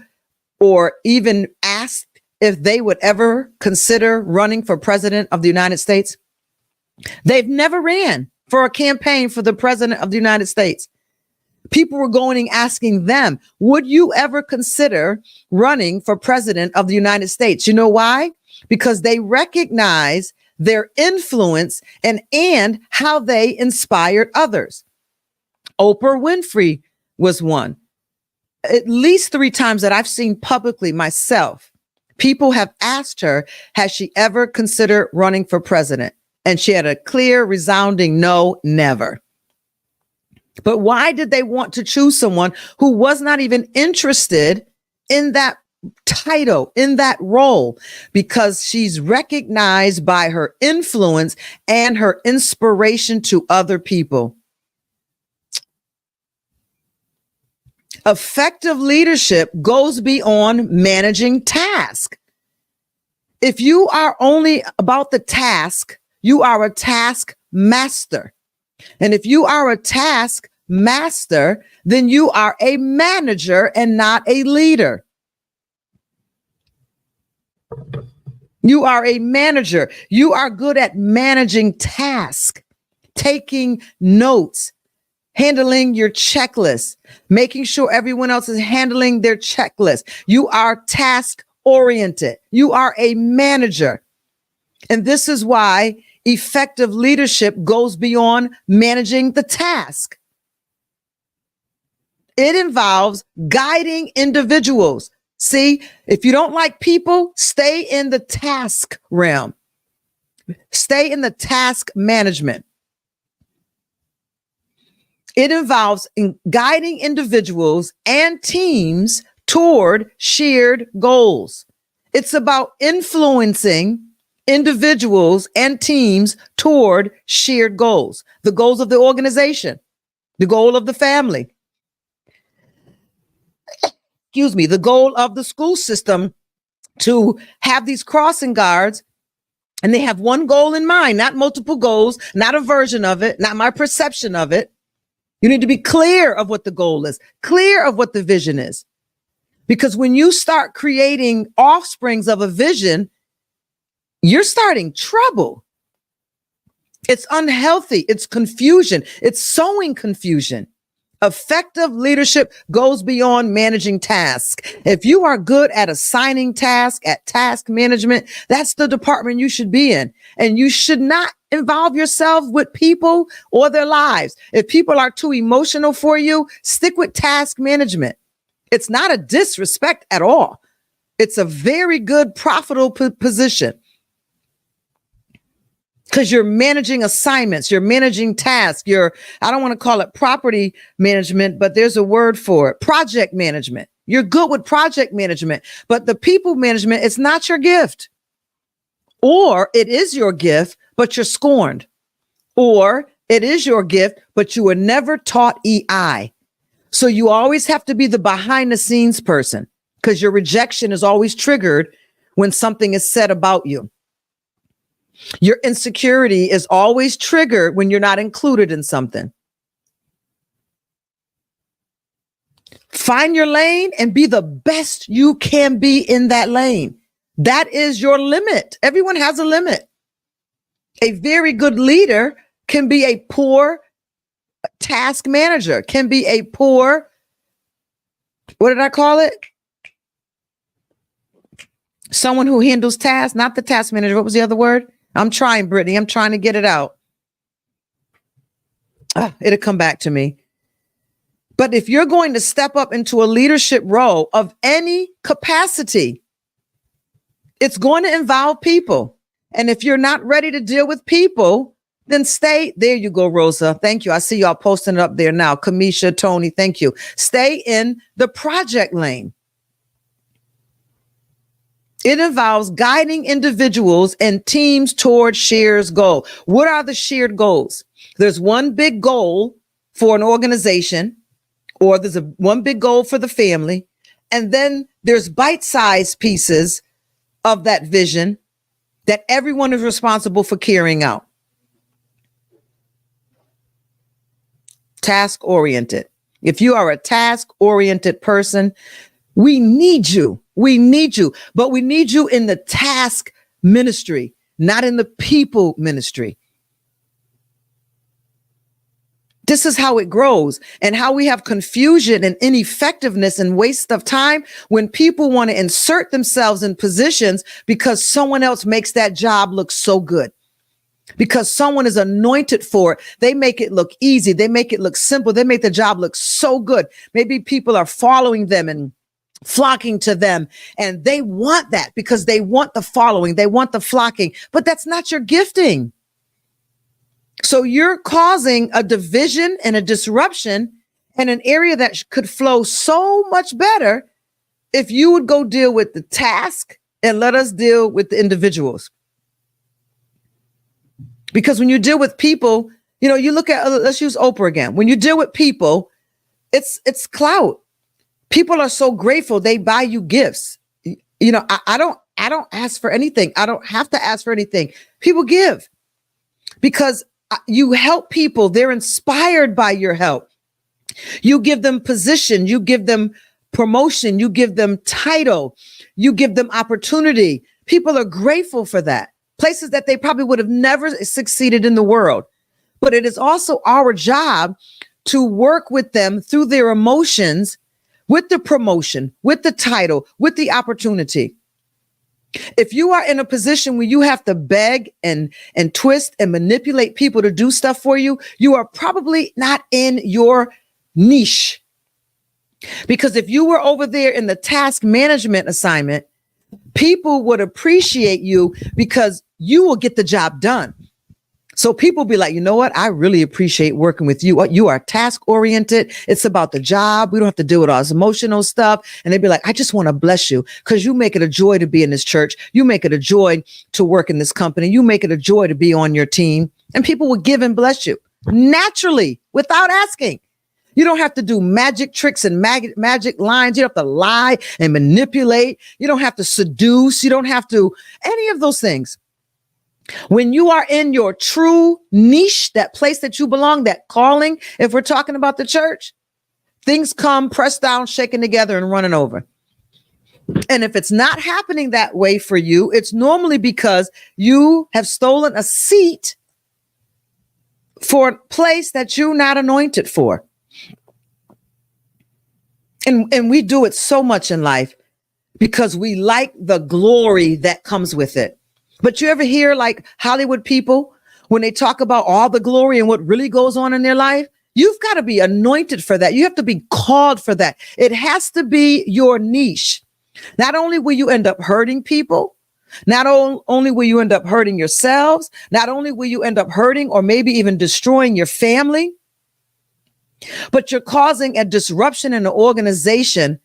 or even asked if they would ever consider running for president of the United States? They've never ran for a campaign for the president of the United States. People were going and asking them, would you ever consider running for president of the United States? You know why? Because they recognize their influence and how they inspired others. Oprah Winfrey was one. At least 3 times that I've seen publicly myself, people have asked her, has she ever considered running for president? And she had a clear, resounding no, never. But why did they want to choose someone who was not even interested in that title, in that role? Because she's recognized by her influence and her inspiration to other people. Effective leadership goes beyond managing tasks. If you are only about the task, you are a task master. And if you are a task master, then you are a manager and not a leader. You are a manager. You are good at managing tasks, taking notes, handling your checklist, making sure everyone else is handling their checklist. You are task oriented. You are a manager. And this is why effective leadership goes beyond managing the task. It involves guiding individuals. See, if you don't like people, stay in the task realm. Stay in the task management. It involves guiding individuals and teams toward shared goals. It's about influencing individuals and teams toward shared goals, the goals of the organization, the goal of the family, the goal of the school system, to have these crossing guards, and they have one goal in mind, not multiple goals, not a version of it, not my perception of it. You need to be clear of what the goal is, clear of what the vision is. Because when you start creating offsprings of a vision, you're starting trouble. It's unhealthy. It's confusion. It's sowing confusion. Effective leadership goes beyond managing tasks. If you are good at assigning tasks, at task management, that's the department you should be in. And you should not involve yourself with people or their lives. If people are too emotional for you, stick with task management. It's not a disrespect at all. It's a very good, profitable position. Because you're managing assignments, you're managing tasks, I don't want to call it property management, but there's a word for it, project management. You're good with project management, but the people management is not your gift. Or it is your gift, but you're scorned. Or it is your gift, but you were never taught EI. So you always have to be the behind the scenes person, because your rejection is always triggered when something is said about you. Your insecurity is always triggered when you're not included in something. Find your lane and be the best you can be in that lane. That is your limit. Everyone has a limit. A very good leader can be a poor task manager, can be a poor, what did I call it? Someone who handles tasks, not the task manager. What was the other word? I'm trying, Brittany. I'm trying to get it out. It'll come back to me. But if you're going to step up into a leadership role of any capacity, it's going to involve people. And if you're not ready to deal with people, then stay. There you go, Rosa. Thank you. I see y'all posting it up there now. Kamisha, Tony, thank you. Stay in the project lane. It involves guiding individuals and teams toward shared goal. What are the shared goals? There's one big goal for an organization, or there's one big goal for the family. And then there's bite-sized pieces of that vision that everyone is responsible for carrying out. Task-oriented. If you are a task-oriented person, we need you. We need you, but we need you in the task ministry, not in the people ministry. This is how it grows, and how we have confusion and ineffectiveness and waste of time when people want to insert themselves in positions because someone else makes that job look so good. Because someone is anointed for it. They make it look easy. They make it look simple. They make the job look so good. Maybe people are following them and flocking to them, and they want that because they want the following, they want the flocking, but that's not your gifting. So you're causing a division and a disruption in an area that could flow so much better if you would go deal with the task and let us deal with the individuals. Because when you deal with people, you look at, let's use Oprah again. When you deal with people, it's clout. People are so grateful. They buy you gifts. I don't ask for anything. I don't have to ask for anything. People give because you help people. They're inspired by your help. You give them position. You give them promotion. You give them title. You give them opportunity. People are grateful for that. Places that they probably would have never succeeded in the world. But it is also our job to work with them through their emotions, with the promotion, with the title, with the opportunity. If you are in a position where you have to beg and twist and manipulate people to do stuff for you, you are probably not in your niche. Because if you were over there in the task management assignment, people would appreciate you because you will get the job done. So people be like, you know what? I really appreciate working with you. You are task oriented. It's about the job. We don't have to deal with all this emotional stuff. And they'd be like, I just want to bless you because you make it a joy to be in this church. You make it a joy to work in this company. You make it a joy to be on your team. And people will give and bless you naturally without asking. You don't have to do magic tricks and magic lines. You don't have to lie and manipulate. You don't have to seduce. You don't have to any of those things. When you are in your true niche, that place that you belong, that calling, if we're talking about the church, things come pressed down, shaken together, and running over. And if it's not happening that way for you, it's normally because you have stolen a seat for a place that you're not anointed for. And we do it so much in life because we like the glory that comes with it. But you ever hear like Hollywood people when they talk about all the glory and what really goes on in their life? You've got to be anointed for that. You have to be called for that. It has to be your niche. Not only will you end up hurting people, not only will you end up hurting yourselves, not only will you end up hurting or maybe even destroying your family, but you're causing a disruption in the organization.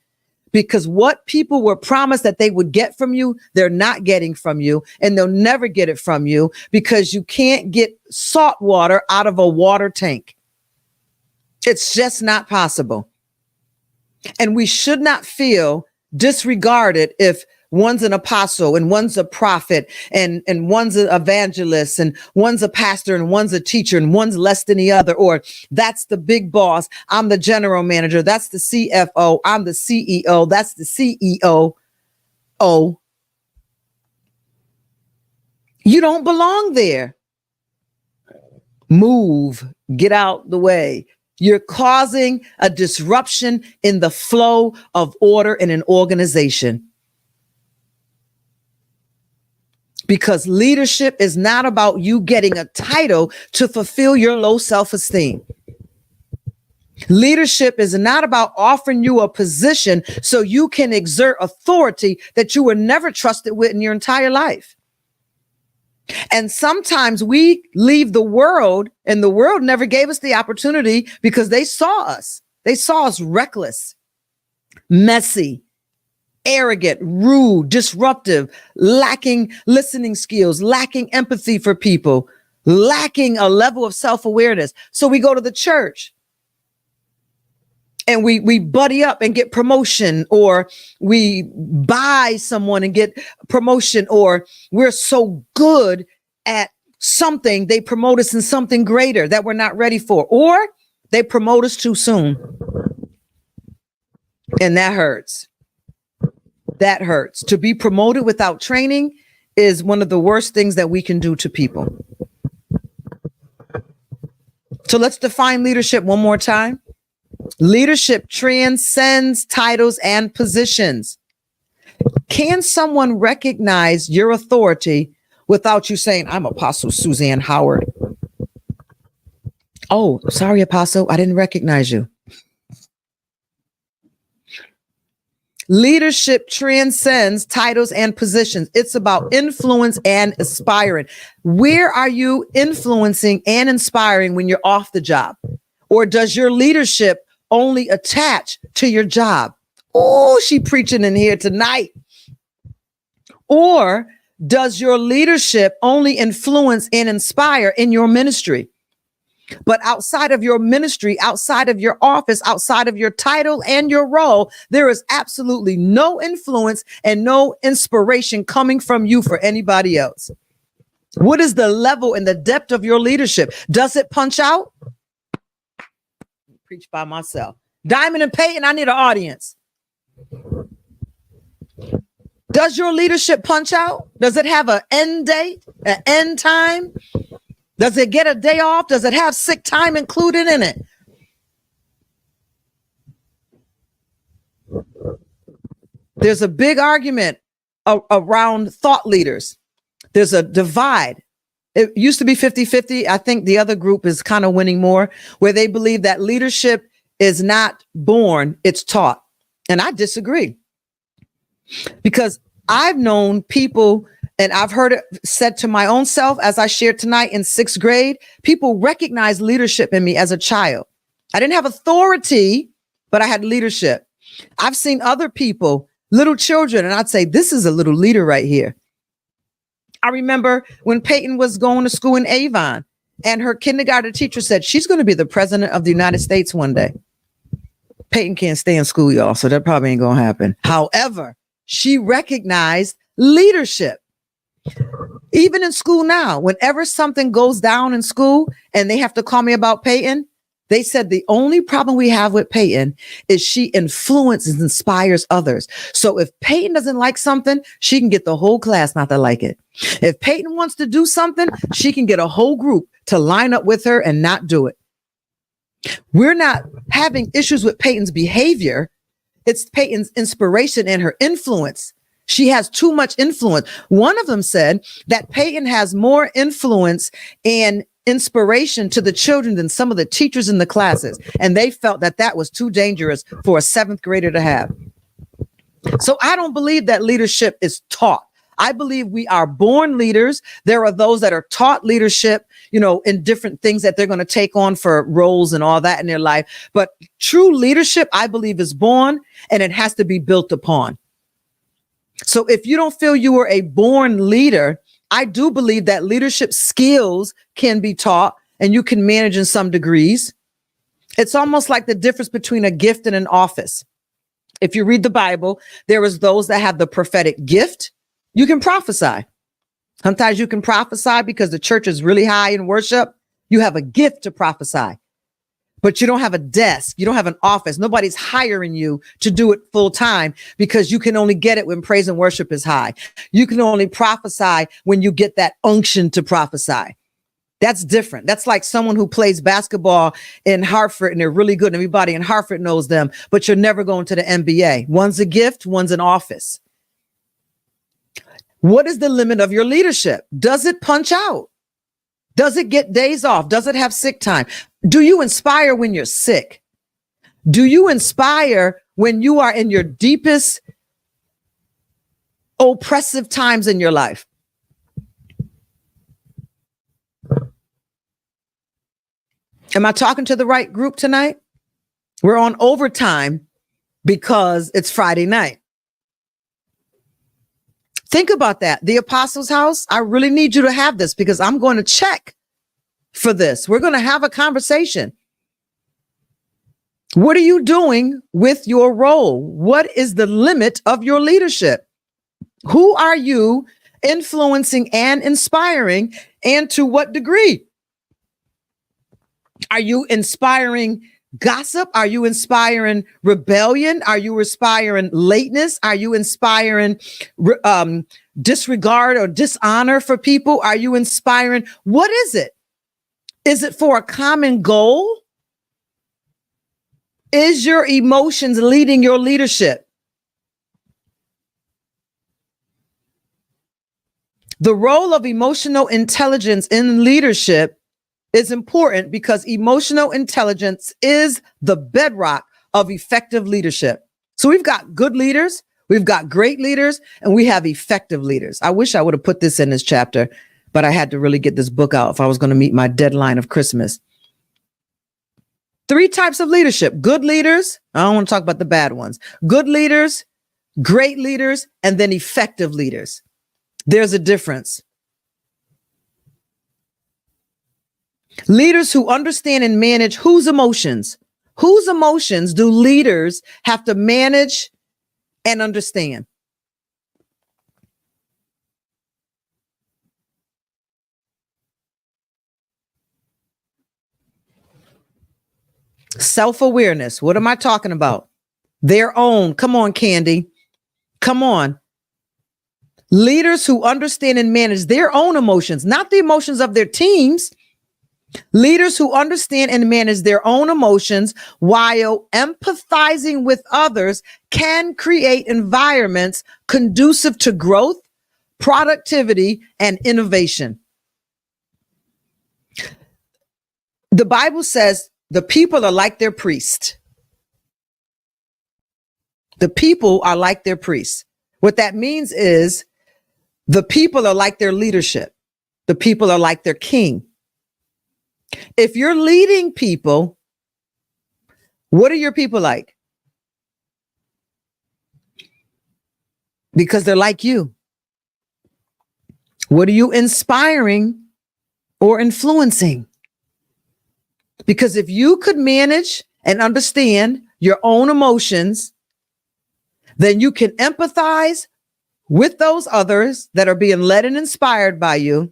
Because what people were promised that they would get from you, they're not getting from you, and they'll never get it from you because you can't get salt water out of a water tank. It's just not possible. And we should not feel disregarded if one's an apostle and one's a prophet and one's an evangelist and one's a pastor and one's a teacher and one's less than the other, or that's the big boss. I'm the general manager. That's the CFO. I'm the CEO. That's the CEO. Oh, you don't belong there. Move, get out the way. You're causing a disruption in the flow of order in an organization. Because leadership is not about you getting a title to fulfill your low self-esteem. Leadership is not about offering you a position so you can exert authority that you were never trusted with in your entire life. And sometimes we leave the world and the world never gave us the opportunity because they saw us. They saw us reckless, messy, arrogant, rude, disruptive, lacking listening skills, lacking empathy for people, lacking a level of self-awareness. So we go to the church and we buddy up and get promotion, or we buy someone and get promotion, or we're so good at something, they promote us in something greater that we're not ready for, or they promote us too soon. And that hurts. That hurts. To be promoted without training is one of the worst things that we can do to people. So let's define leadership one more time. Leadership transcends titles and positions. Can someone recognize your authority without you saying, I'm Apostle Suzanne Howard? Oh, sorry, Apostle, I didn't recognize you. Leadership transcends titles and positions. It's about influence and inspiring. Where are you influencing and inspiring when you're off the job? Or does your leadership only attach to your job? Oh, she preaching in here tonight. Or does your leadership only influence and inspire in your ministry? But outside of your ministry, outside of your office, outside of your title and your role, there is absolutely no influence and no inspiration coming from you for anybody else. What is the level and the depth of your leadership? Does it punch out? Preach by myself. Diamond and Peyton, I need an audience. Does your leadership punch out? Does it have an end date, an end time? Does it get a day off? Does it have sick time included in it? There's a big argument around thought leaders. There's a divide. It used to be 50-50. I think the other group is kind of winning more, where they believe that leadership is not born, it's taught. And I disagree, because I've known people, and I've heard it said to my own self, as I shared tonight in 6th grade, people recognized leadership in me as a child. I didn't have authority, but I had leadership. I've seen other people, little children, and I'd say, this is a little leader right here. I remember when Peyton was going to school in Avon, and her kindergarten teacher said, she's going to be the president of the United States one day. Peyton can't stay in school, y'all, so that probably ain't going to happen. However, she recognized leadership. Even in school now, whenever something goes down in school and they have to call me about Peyton, they said the only problem we have with Peyton is she influences, inspires others. So if Peyton doesn't like something, she can get the whole class not to like it. If Peyton wants to do something, she can get a whole group to line up with her and not do it. We're not having issues with Peyton's behavior. It's Peyton's inspiration and her influence. She has too much influence. One of them said that Peyton has more influence and inspiration to the children than some of the teachers in the classes. And they felt that that was too dangerous for a 7th grader to have. So I don't believe that leadership is taught. I believe we are born leaders. There are those that are taught leadership, in different things that they're going to take on for roles and all that in their life. But true leadership, I believe, is born, and it has to be built upon. So if you don't feel you were a born leader, I do believe that leadership skills can be taught and you can manage in some degrees. It's almost like the difference between a gift and an office. If you read the Bible, there is those that have the prophetic gift. You can prophesy. Sometimes you can prophesy because the church is really high in worship. You have a gift to prophesy, but you don't have a desk. You don't have an office. Nobody's hiring you to do it full time because you can only get it when praise and worship is high. You can only prophesy when you get that unction to prophesy. That's different. That's like someone who plays basketball in Hartford and they're really good. And everybody in Hartford knows them, but you're never going to the NBA. One's a gift, one's an office. What is the limit of your leadership? Does it punch out? Does it get days off? Does it have sick time? Do you inspire when you're sick? Do you inspire when you are in your deepest oppressive times in your life? Am I talking to the right group tonight? We're on overtime because it's Friday night. Think about that. The Apostles' House, I really need you to have this because I'm going to check for this. We're going to have a conversation. What are you doing with your role? What is the limit of your leadership? Who are you influencing and inspiring, and to what degree? Are you inspiring gossip? Are you inspiring rebellion? Are you inspiring lateness? Are you inspiring disregard or dishonor for people? Are you inspiring? What is it? Is it for a common goal? Is your emotions leading your leadership? The role of emotional intelligence in leadership is important because emotional intelligence is the bedrock of effective leadership. So we've got good leaders, we've got great leaders, and we have effective leaders. I wish I would have put this in this chapter, but I had to really get this book out if I was going to meet my deadline of Christmas. 3 types of leadership: good leaders. I don't want to talk about the bad ones. Good leaders, great leaders, and then effective leaders. There's a difference. Leaders who understand and manage whose emotions? Whose emotions do leaders have to manage and understand? Self-awareness. What am I talking about? Their own. Come on, Candy. Come on. Leaders who understand and manage their own emotions, not the emotions of their teams. Leaders who understand and manage their own emotions while empathizing with others can create environments conducive to growth, productivity, and innovation. The Bible says the people are like their priest. The people are like their priests. What that means is the people are like their leadership. The people are like their king. If you're leading people, what are your people like? Because they're like you. What are you inspiring or influencing? Because if you could manage and understand your own emotions, then you can empathize with those others that are being led and inspired by you.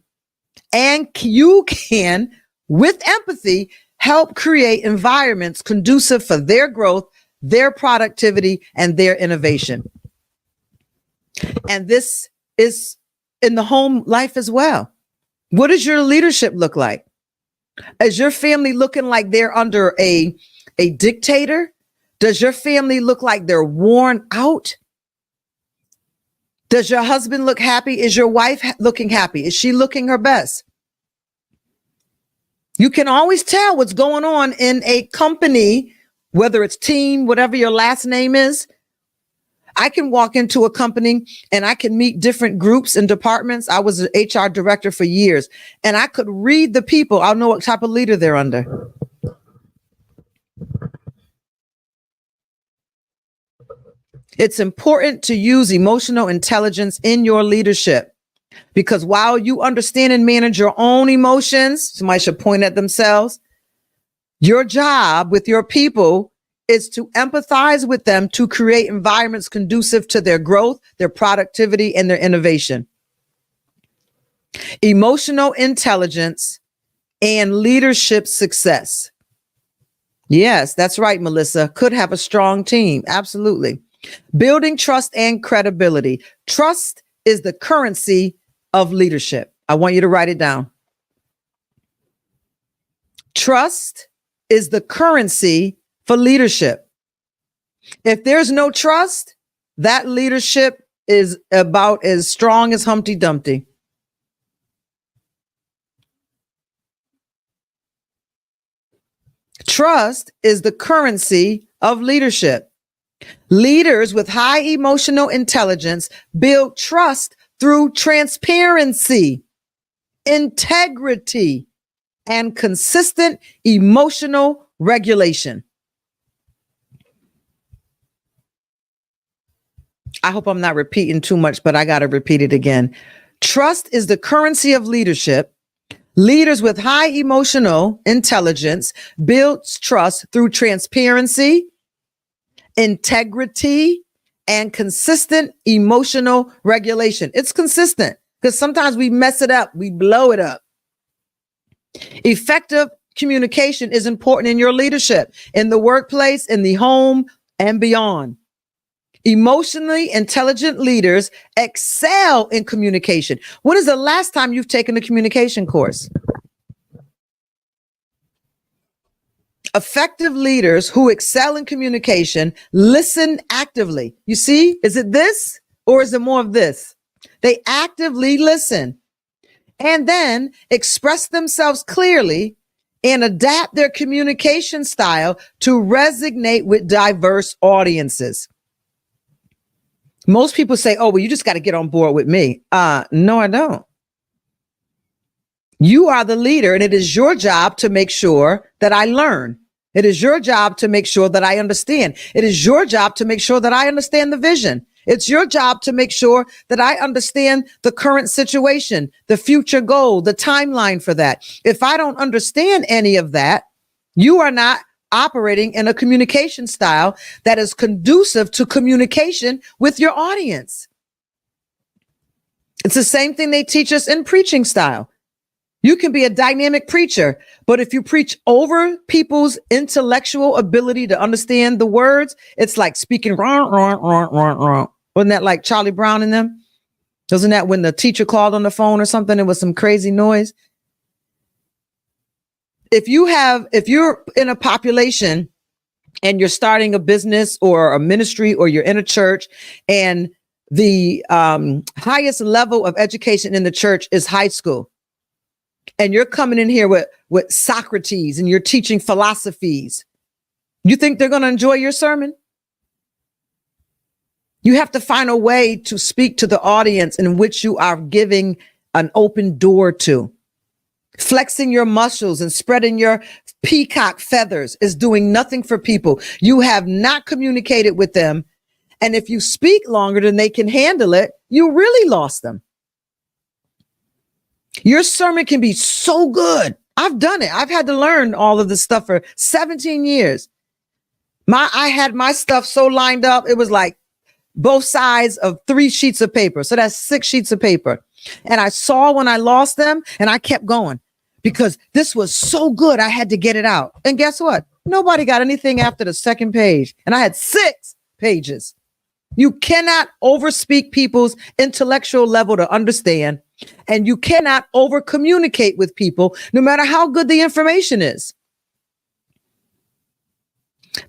And you can, with empathy, help create environments conducive for their growth, their productivity, and their innovation. And this is in the home life as well. What does your leadership look like? Is your family looking like they're under a dictator? Does your family look like they're worn out? Does your husband look happy? Is your wife looking happy? Is she looking her best? You can always tell what's going on in a company, whether it's team, whatever your last name is. I can walk into a company and I can meet different groups and departments. I was an HR director for years, and I could read the people. I'll know what type of leader they're under. It's important to use emotional intelligence in your leadership, because while you understand and manage your own emotions, somebody should point at themselves. Your job with your people is to empathize with them to create environments conducive to their growth, their productivity, and their innovation. Emotional intelligence and leadership success. Yes, that's right, Melissa. Could have a strong team. Absolutely. Building trust and credibility. Trust is the currency of leadership. I want you to write it down. Trust is the currency for leadership. If there's no trust, that leadership is about as strong as Humpty Dumpty. Trust is the currency of leadership. Leaders with high emotional intelligence build trust through transparency, integrity, and consistent emotional regulation. I hope I'm not repeating too much, but I got to repeat it again. Trust is the currency of leadership. Leaders with high emotional intelligence builds trust through transparency, integrity, and consistent emotional regulation. It's consistent because sometimes we mess it up. We blow it up. Effective communication is important in your leadership, in the workplace, in the home, and beyond. Emotionally intelligent leaders excel in communication. When is the last time you've taken a communication course? Effective leaders who excel in communication listen actively. You see, is it this or is it more of this? They actively listen and then express themselves clearly and adapt their communication style to resonate with diverse audiences. Most people say, oh, well, you just got to get on board with me. No, I don't. You are the leader, and it is your job to make sure that I learn. It is your job to make sure that I understand. It is your job to make sure that I understand the vision. It's your job to make sure that I understand the current situation, the future goal, the timeline for that. If I don't understand any of that, you are not operating in a communication style that is conducive to communication with your audience. It's the same thing they teach us in preaching style. You can be a dynamic preacher, but if you preach over people's intellectual ability to understand the words, it's like speaking wrong. Wasn't that like Charlie Brown and them? Wasn't that when the teacher called on the phone or something? It was some crazy noise. If you're in a population and you're starting a business or a ministry or you're in a church and the highest level of education in the church is high school, and you're coming in here with Socrates and you're teaching philosophies, you think they're going to enjoy your sermon? You have to find a way to speak to the audience in which you are giving an open door to. Flexing your muscles and spreading your peacock feathers is doing nothing for people. You have not communicated with them. And if you speak longer than they can handle it, you really lost them. Your sermon can be so good. I've done it. I've had to learn all of this stuff for 17 years. I had my stuff so lined up. It was like both sides of 3 sheets of paper. So that's 6 sheets of paper. And I saw when I lost them and I kept going because this was so good. I had to get it out. And guess what? Nobody got anything after the second page. And I had 6 pages. You cannot overspeak people's intellectual level to understand. And you cannot over communicate with people, no matter how good the information is.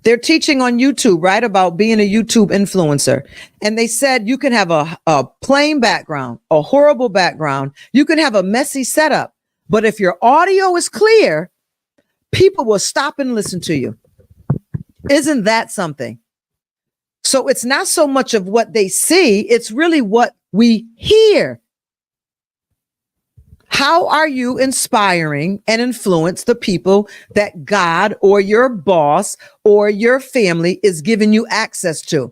They're teaching on YouTube, right, about being a YouTube influencer. And they said you can have a plain background, a horrible background. You can have a messy setup. But if your audio is clear, people will stop and listen to you. Isn't that something? So it's not so much of what they see. It's really what we hear. How are you inspiring and influence the people that God or your boss or your family is giving you access to?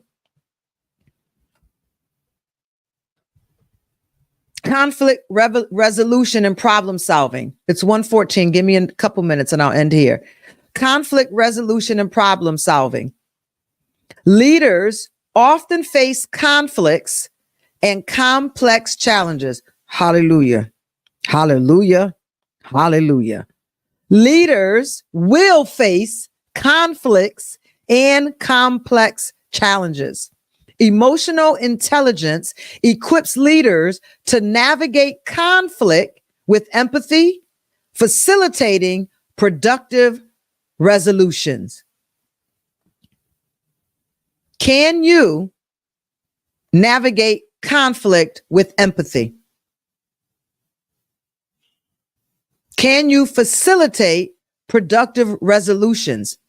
Conflict resolution and problem solving. It's 1:14. Give me a couple minutes and I'll end here. Conflict resolution and problem solving. Leaders often face conflicts and complex challenges. Hallelujah. Hallelujah. Hallelujah. Leaders will face conflicts and complex challenges. Emotional intelligence equips leaders to navigate conflict with empathy, facilitating productive resolutions. Can you navigate conflict with empathy? Can you facilitate productive resolutions?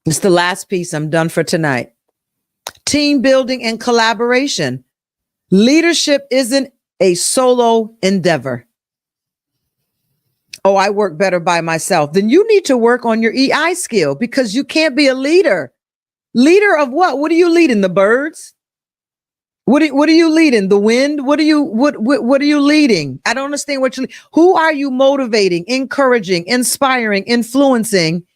It's the last piece. I'm done for tonight. Team building and collaboration. Leadership isn't a solo endeavor. Oh, I work better by myself. Then you need to work on your EI skill because you can't be a leader. Leader of what? What are you leading? The birds? What are you leading? The wind? What are you leading? I don't understand what who are you motivating, encouraging, inspiring, influencing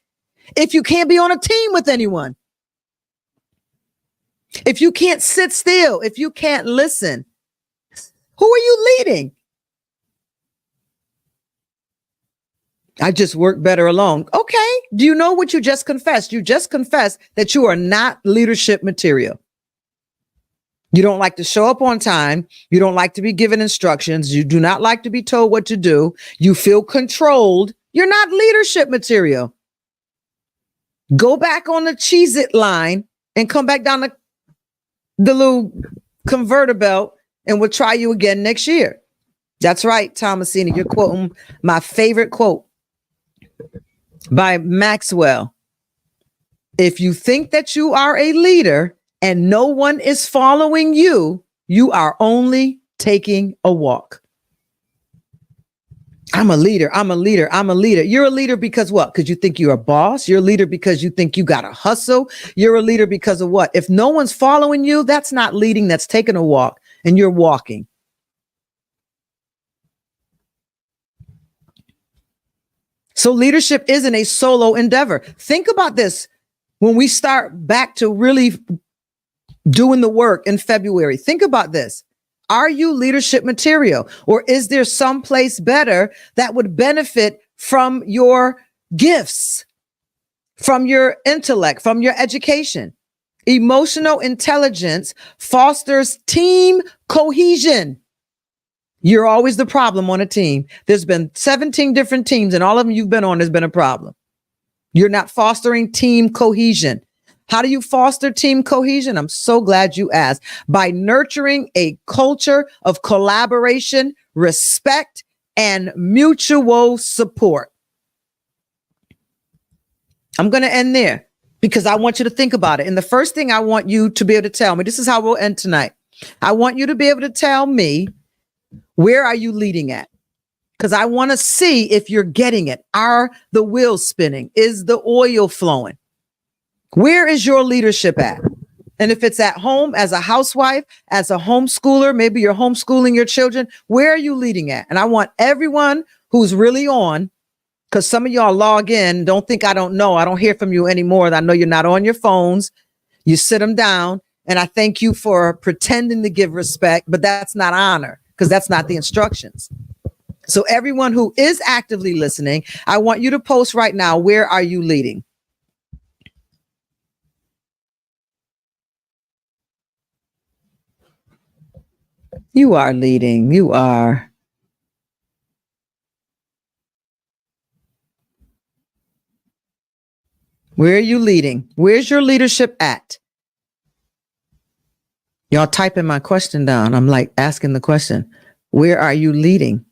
if you can't be on a team with anyone? If you can't sit still, if you can't listen, who are you leading? I just work better alone. Okay. Do you know what you just confessed? You just confessed that you are not leadership material. You don't like to show up on time. You don't like to be given instructions. You do not like to be told what to do. You feel controlled. You're not leadership material. Go back on the Cheez-It line and come back down the little converter belt and we'll try you again next year. That's right, Thomasina. You're quoting my favorite quote by Maxwell. If you think that you are a leader and no one is following you, you are only taking a walk. I'm a leader. I'm a leader. I'm a leader. You're a leader because what? Because you think you're a boss. You're a leader because you think you got to hustle. You're a leader because of what? If no one's following you, that's not leading. That's taking a walk and you're walking. So leadership isn't a solo endeavor. Think about this. When we start back to really doing the work in February, think about this. Are you leadership material, or is there someplace better that would benefit from your gifts, from your intellect, from your education? Emotional intelligence fosters team cohesion. You're always the problem on a team. There's been 17 different teams, and all of them you've been on, there's been a problem. You're not fostering team cohesion. How do you foster team cohesion? I'm so glad you asked. By nurturing a culture of collaboration, respect, and mutual support. I'm going to end there because I want you to think about it. And the first thing I want you to be able to tell me, this is how we'll end tonight. I want you to be able to tell me, where are you leading at? Because I want to see if you're getting it. Are the wheels spinning? Is the oil flowing? Where is your leadership at? And if it's at home, as a housewife, as a homeschooler, maybe you're homeschooling your children, where are you leading at? And I want everyone who's really on, because some of y'all log in, don't think I don't know. I don't hear from you anymore. I know you're not on your phones. You sit them down. And I thank you for pretending to give respect, but that's not honor, because that's not the instructions. So everyone who is actively listening, I want you to post right now, where are you leading? You are leading. You are. Where are you leading? Where's your leadership at? Y'all typing my question down. I'm like asking the question, where are you leading?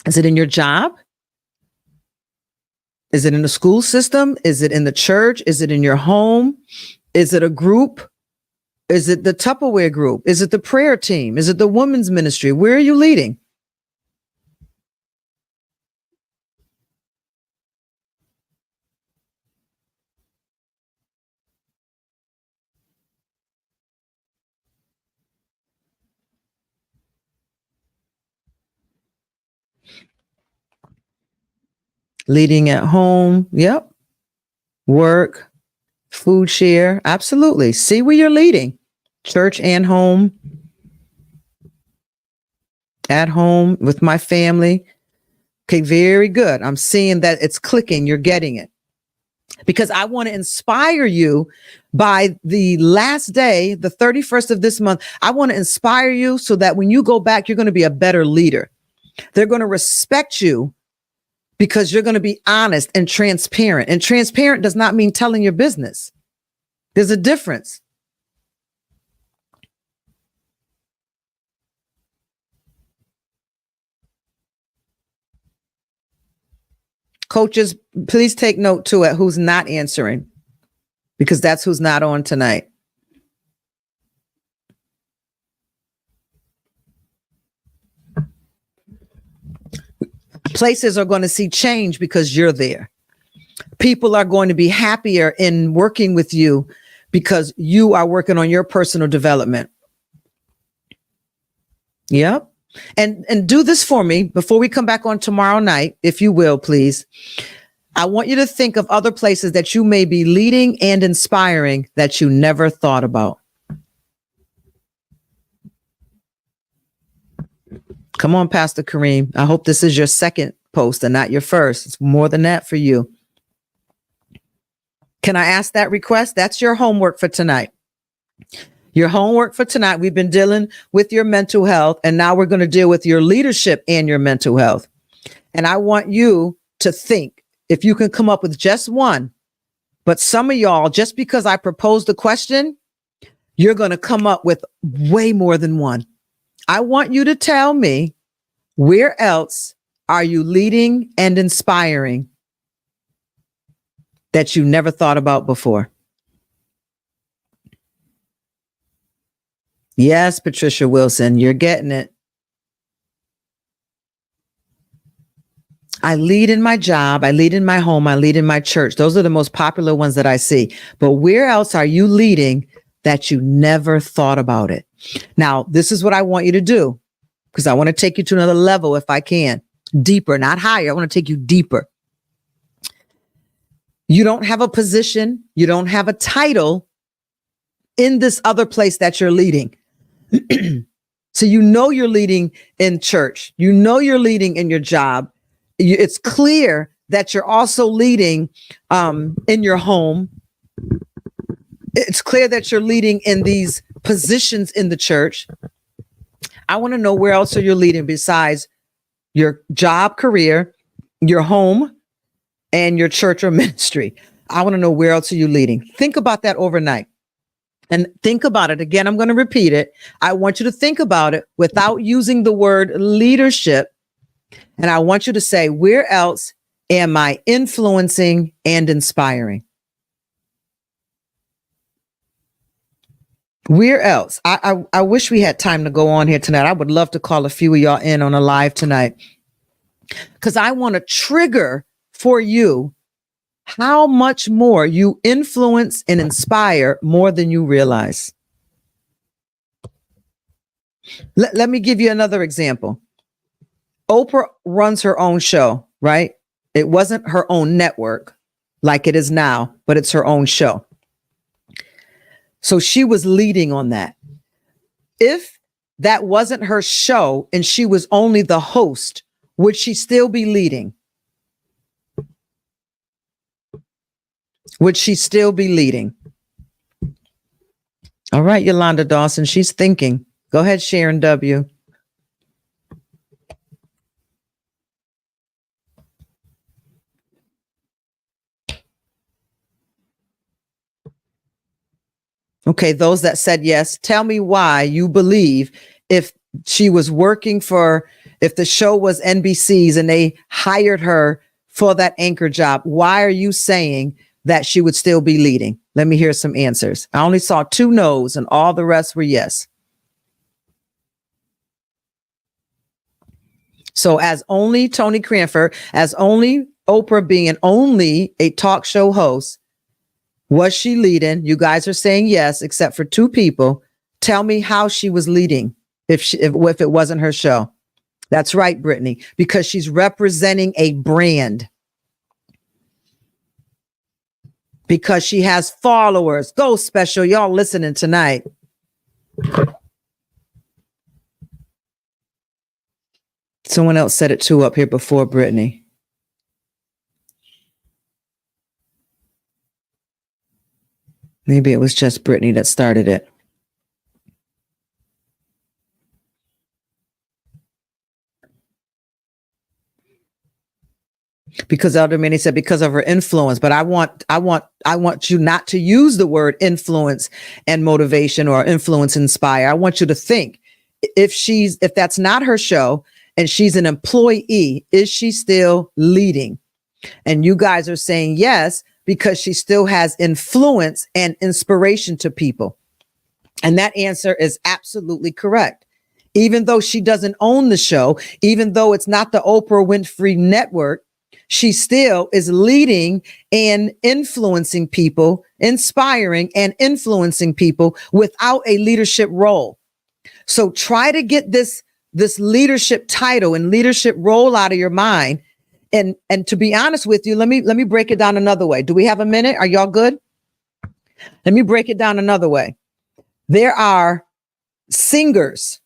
Is it in your job? Is it in the school system? Is it in the church? Is it in your home? Is it a group? Is it the Tupperware group? Is it the prayer team? Is it the women's ministry? Where are you leading? Leading at home. Yep. Work, food share. Absolutely. See where you're leading. Church and home. At home with my family. Okay, very good. I'm seeing that it's clicking. You're getting it. Because I want to inspire you by the last day, the 31st of this month. I want to inspire you so that when you go back, you're going to be a better leader. They're going to respect you because you're going to be honest and transparent. And transparent does not mean telling your business. There's a difference. Coaches, please take note to it who's not answering, because that's who's not on tonight. Places are going to see change because you're there. People are going to be happier in working with you because you are working on your personal development. Yep. And do this for me before we come back on tomorrow night, if you will, please. I want you to think of other places that you may be leading and inspiring that you never thought about. Come on, Pastor Kareem. I hope this is your second post and not your first. It's more than that for you. Can I ask that request? That's your homework for tonight. Your homework for tonight. We've been dealing with your mental health, and now we're going to deal with your leadership and your mental health. And I want you to think, if you can come up with just one, but some of y'all, just because I proposed the question, you're going to come up with way more than one. I want you to tell me, where else are you leading and inspiring that you never thought about before? Yes, Patricia Wilson, you're getting it. I lead in my job. I lead in my home. I lead in my church. Those are the most popular ones that I see. But where else are you leading that you never thought about it? Now, this is what I want you to do, because I want to take you to another level if I can. Deeper, not higher. I want to take you deeper. You don't have a position. You don't have a title in this other place that you're leading. So you know you're leading in church. You know you're leading in your job. It's clear that you're also leading in your home. It's clear that you're leading in these positions in the church. I want to know, where else are you leading besides your job, career, your home, and your church or ministry? I want to know, where else are you leading? Think about that overnight. And think about it. Again, I'm going to repeat it. I want you to think about it without using the word leadership. And I want you to say, where else Am I influencing and inspiring? Where else? I wish we had time to go on here tonight. I would love to call a few of y'all in on a live tonight, because I want to trigger for you how much more you influence and inspire more than you realize. Let me give you another example. Oprah runs her own show, right? It wasn't her own network like it is now, but it's her own show. So she was leading on that. If that wasn't her show and she was only the host, would she still be leading? Would she still be leading? All right, Yolanda Dawson, she's thinking. Go ahead, Sharon W. Okay, those that said yes, tell me why you believe if she was working for, if the show was NBC's and they hired her for that anchor job, why are you saying that she would still be leading? Let me hear some answers. I only saw 2 no's and all the rest were yes. So as only Tony Cranford, as only Oprah being only a talk show host, was she leading? You guys are saying yes, except for 2 people. Tell me how she was leading if it wasn't her show. That's right, Brittany, because she's representing a brand. Because she has followers. Go Special. Y'all listening tonight. Someone else said it too up here before Brittany. Maybe it was just Brittany that started it. Because Elder Manny said because of her influence, but I want you not to use the word influence and motivation or influence inspire. I want you to think if that's not her show and she's an employee, is she still leading? And you guys are saying yes, because she still has influence and inspiration to people. And that answer is absolutely correct. Even though she doesn't own the show, even though it's not the Oprah Winfrey Network, she still is leading and influencing people, inspiring and influencing people without a leadership role. So try to get this leadership title and leadership role out of your mind. And to be honest with you, let me break it down another way. Do we have a minute? Are y'all good? Let me break it down another way. There are singers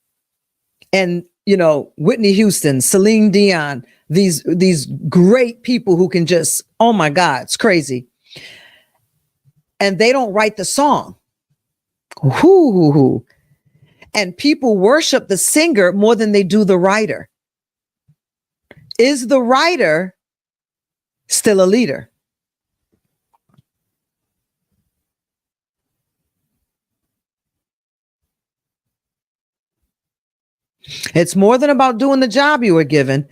and, Whitney Houston, Celine Dion, these great people who can just, oh my God, it's crazy. And they don't write the song. And people worship the singer more than they do the writer. Is the writer still a leader? It's more than about doing the job you were given.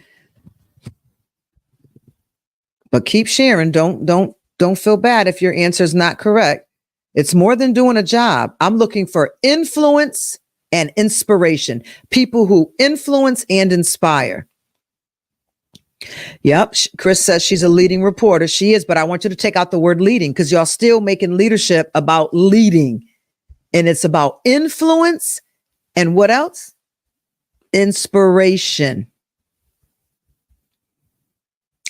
But keep sharing. Don't feel bad if your answer is not correct. It's more than doing a job. I'm looking for influence and inspiration. People who influence and inspire. Yep. Chris says she's a leading reporter. She is, but I want you to take out the word leading, because y'all still making leadership about leading. And it's about influence and what else? Inspiration.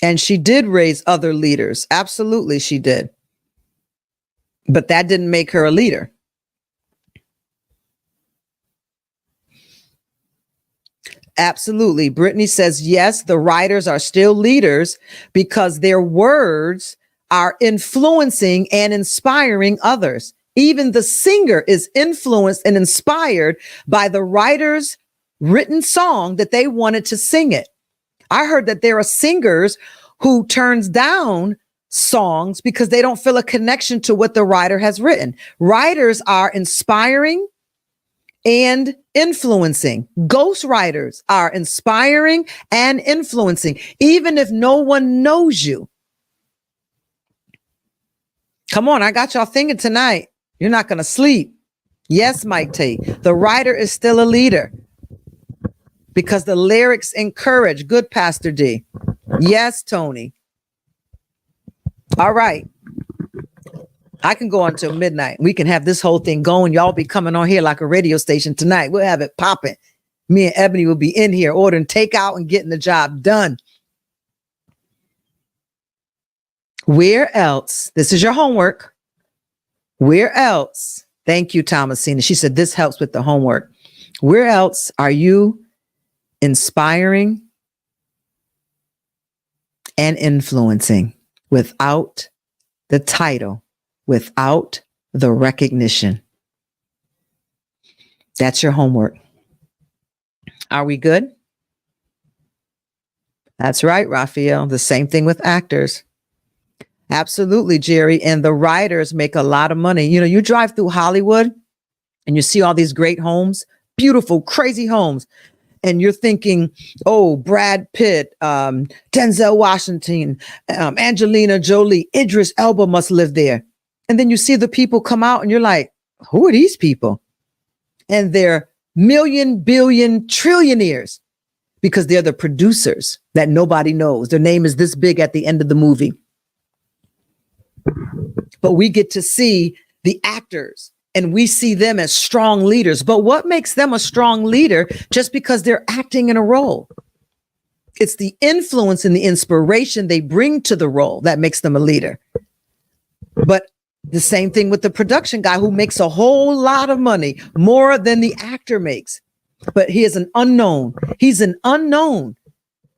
And she did raise other leaders. Absolutely, she did. But that didn't make her a leader. Absolutely. Brittany says, yes, the writers are still leaders because their words are influencing and inspiring others. Even the singer is influenced and inspired by the writer's written song that they wanted to sing it. I heard that there are singers who turns down songs because they don't feel a connection to what the writer has written. Writers are inspiring and influencing. Ghostwriters are inspiring and influencing, even if no one knows you. Come on, I got y'all thinking tonight. You're not going to sleep. Yes, Mike Tate. The writer is still a leader because the lyrics encourage. Good, Pastor D. Yes, Tony. All right. I can go until midnight. We can have this whole thing going. Y'all be coming on here like a radio station tonight. We'll have it popping. Me and Ebony will be in here ordering takeout and getting the job done. Where else? This is your homework. Where else? Thank you, Thomasina. She said this helps with the homework. Where else are you inspiring and influencing without the title, without the recognition? That's your homework. Are we good? That's right, Raphael. The same thing with actors. Absolutely, Jerry. And the writers make a lot of money. You know, you drive through Hollywood and you see all these great homes, beautiful, crazy homes. And you're thinking, oh, Brad Pitt, Denzel Washington, Angelina Jolie, Idris Elba must live there. And then you see the people come out and you're like, who are these people? And they're million, billion, trillionaires because they're the producers that nobody knows. Their name is this big at the end of the movie. But we get to see the actors and we see them as strong leaders. But what makes them a strong leader just because they're acting in a role? It's the influence and the inspiration they bring to the role that makes them a leader. But the same thing with the production guy who makes a whole lot of money, more than the actor makes. But he is an unknown. He's an unknown.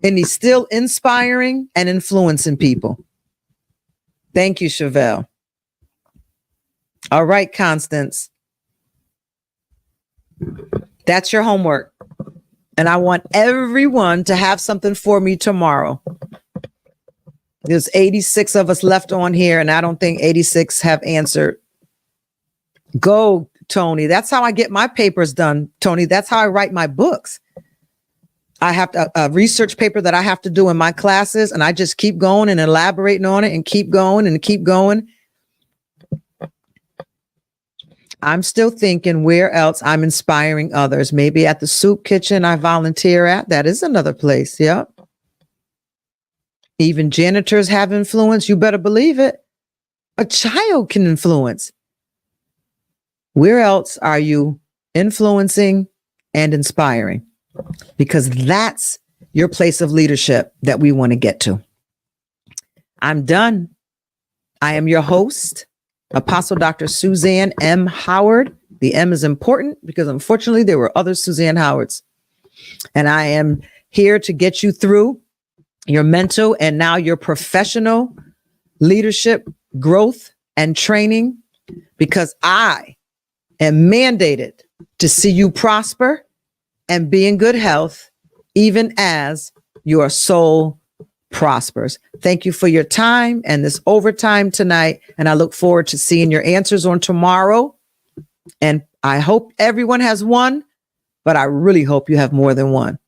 And he's still inspiring and influencing people. Thank you, Chevelle. All right, Constance. That's your homework. And I want everyone to have something for me tomorrow. There's 86 of us left on here, and I don't think 86 have answered. Go, Tony. That's how I get my papers done, Tony. That's how I write my books. I have a research paper that I have to do in my classes, and I just keep going and elaborating on it and keep going and keep going. I'm still thinking where else I'm inspiring others. Maybe at the soup kitchen I volunteer at. That is another place. Yep. Even janitors have influence. You better believe it. A child can influence. Where else are you influencing and inspiring? Because that's your place of leadership that we want to get to. I'm done. I am your host, Apostle Dr. Suzanne M. Howard. The M is important because unfortunately there were other Suzanne Howards. And I am here to get you through your mental and now your professional leadership growth and training, because I am mandated to see you prosper and be in good health, even as your soul prospers. Thank you for your time and this overtime tonight. And I look forward to seeing your answers on tomorrow. And I hope everyone has one, but I really hope you have more than one.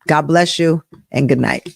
God bless you and good night.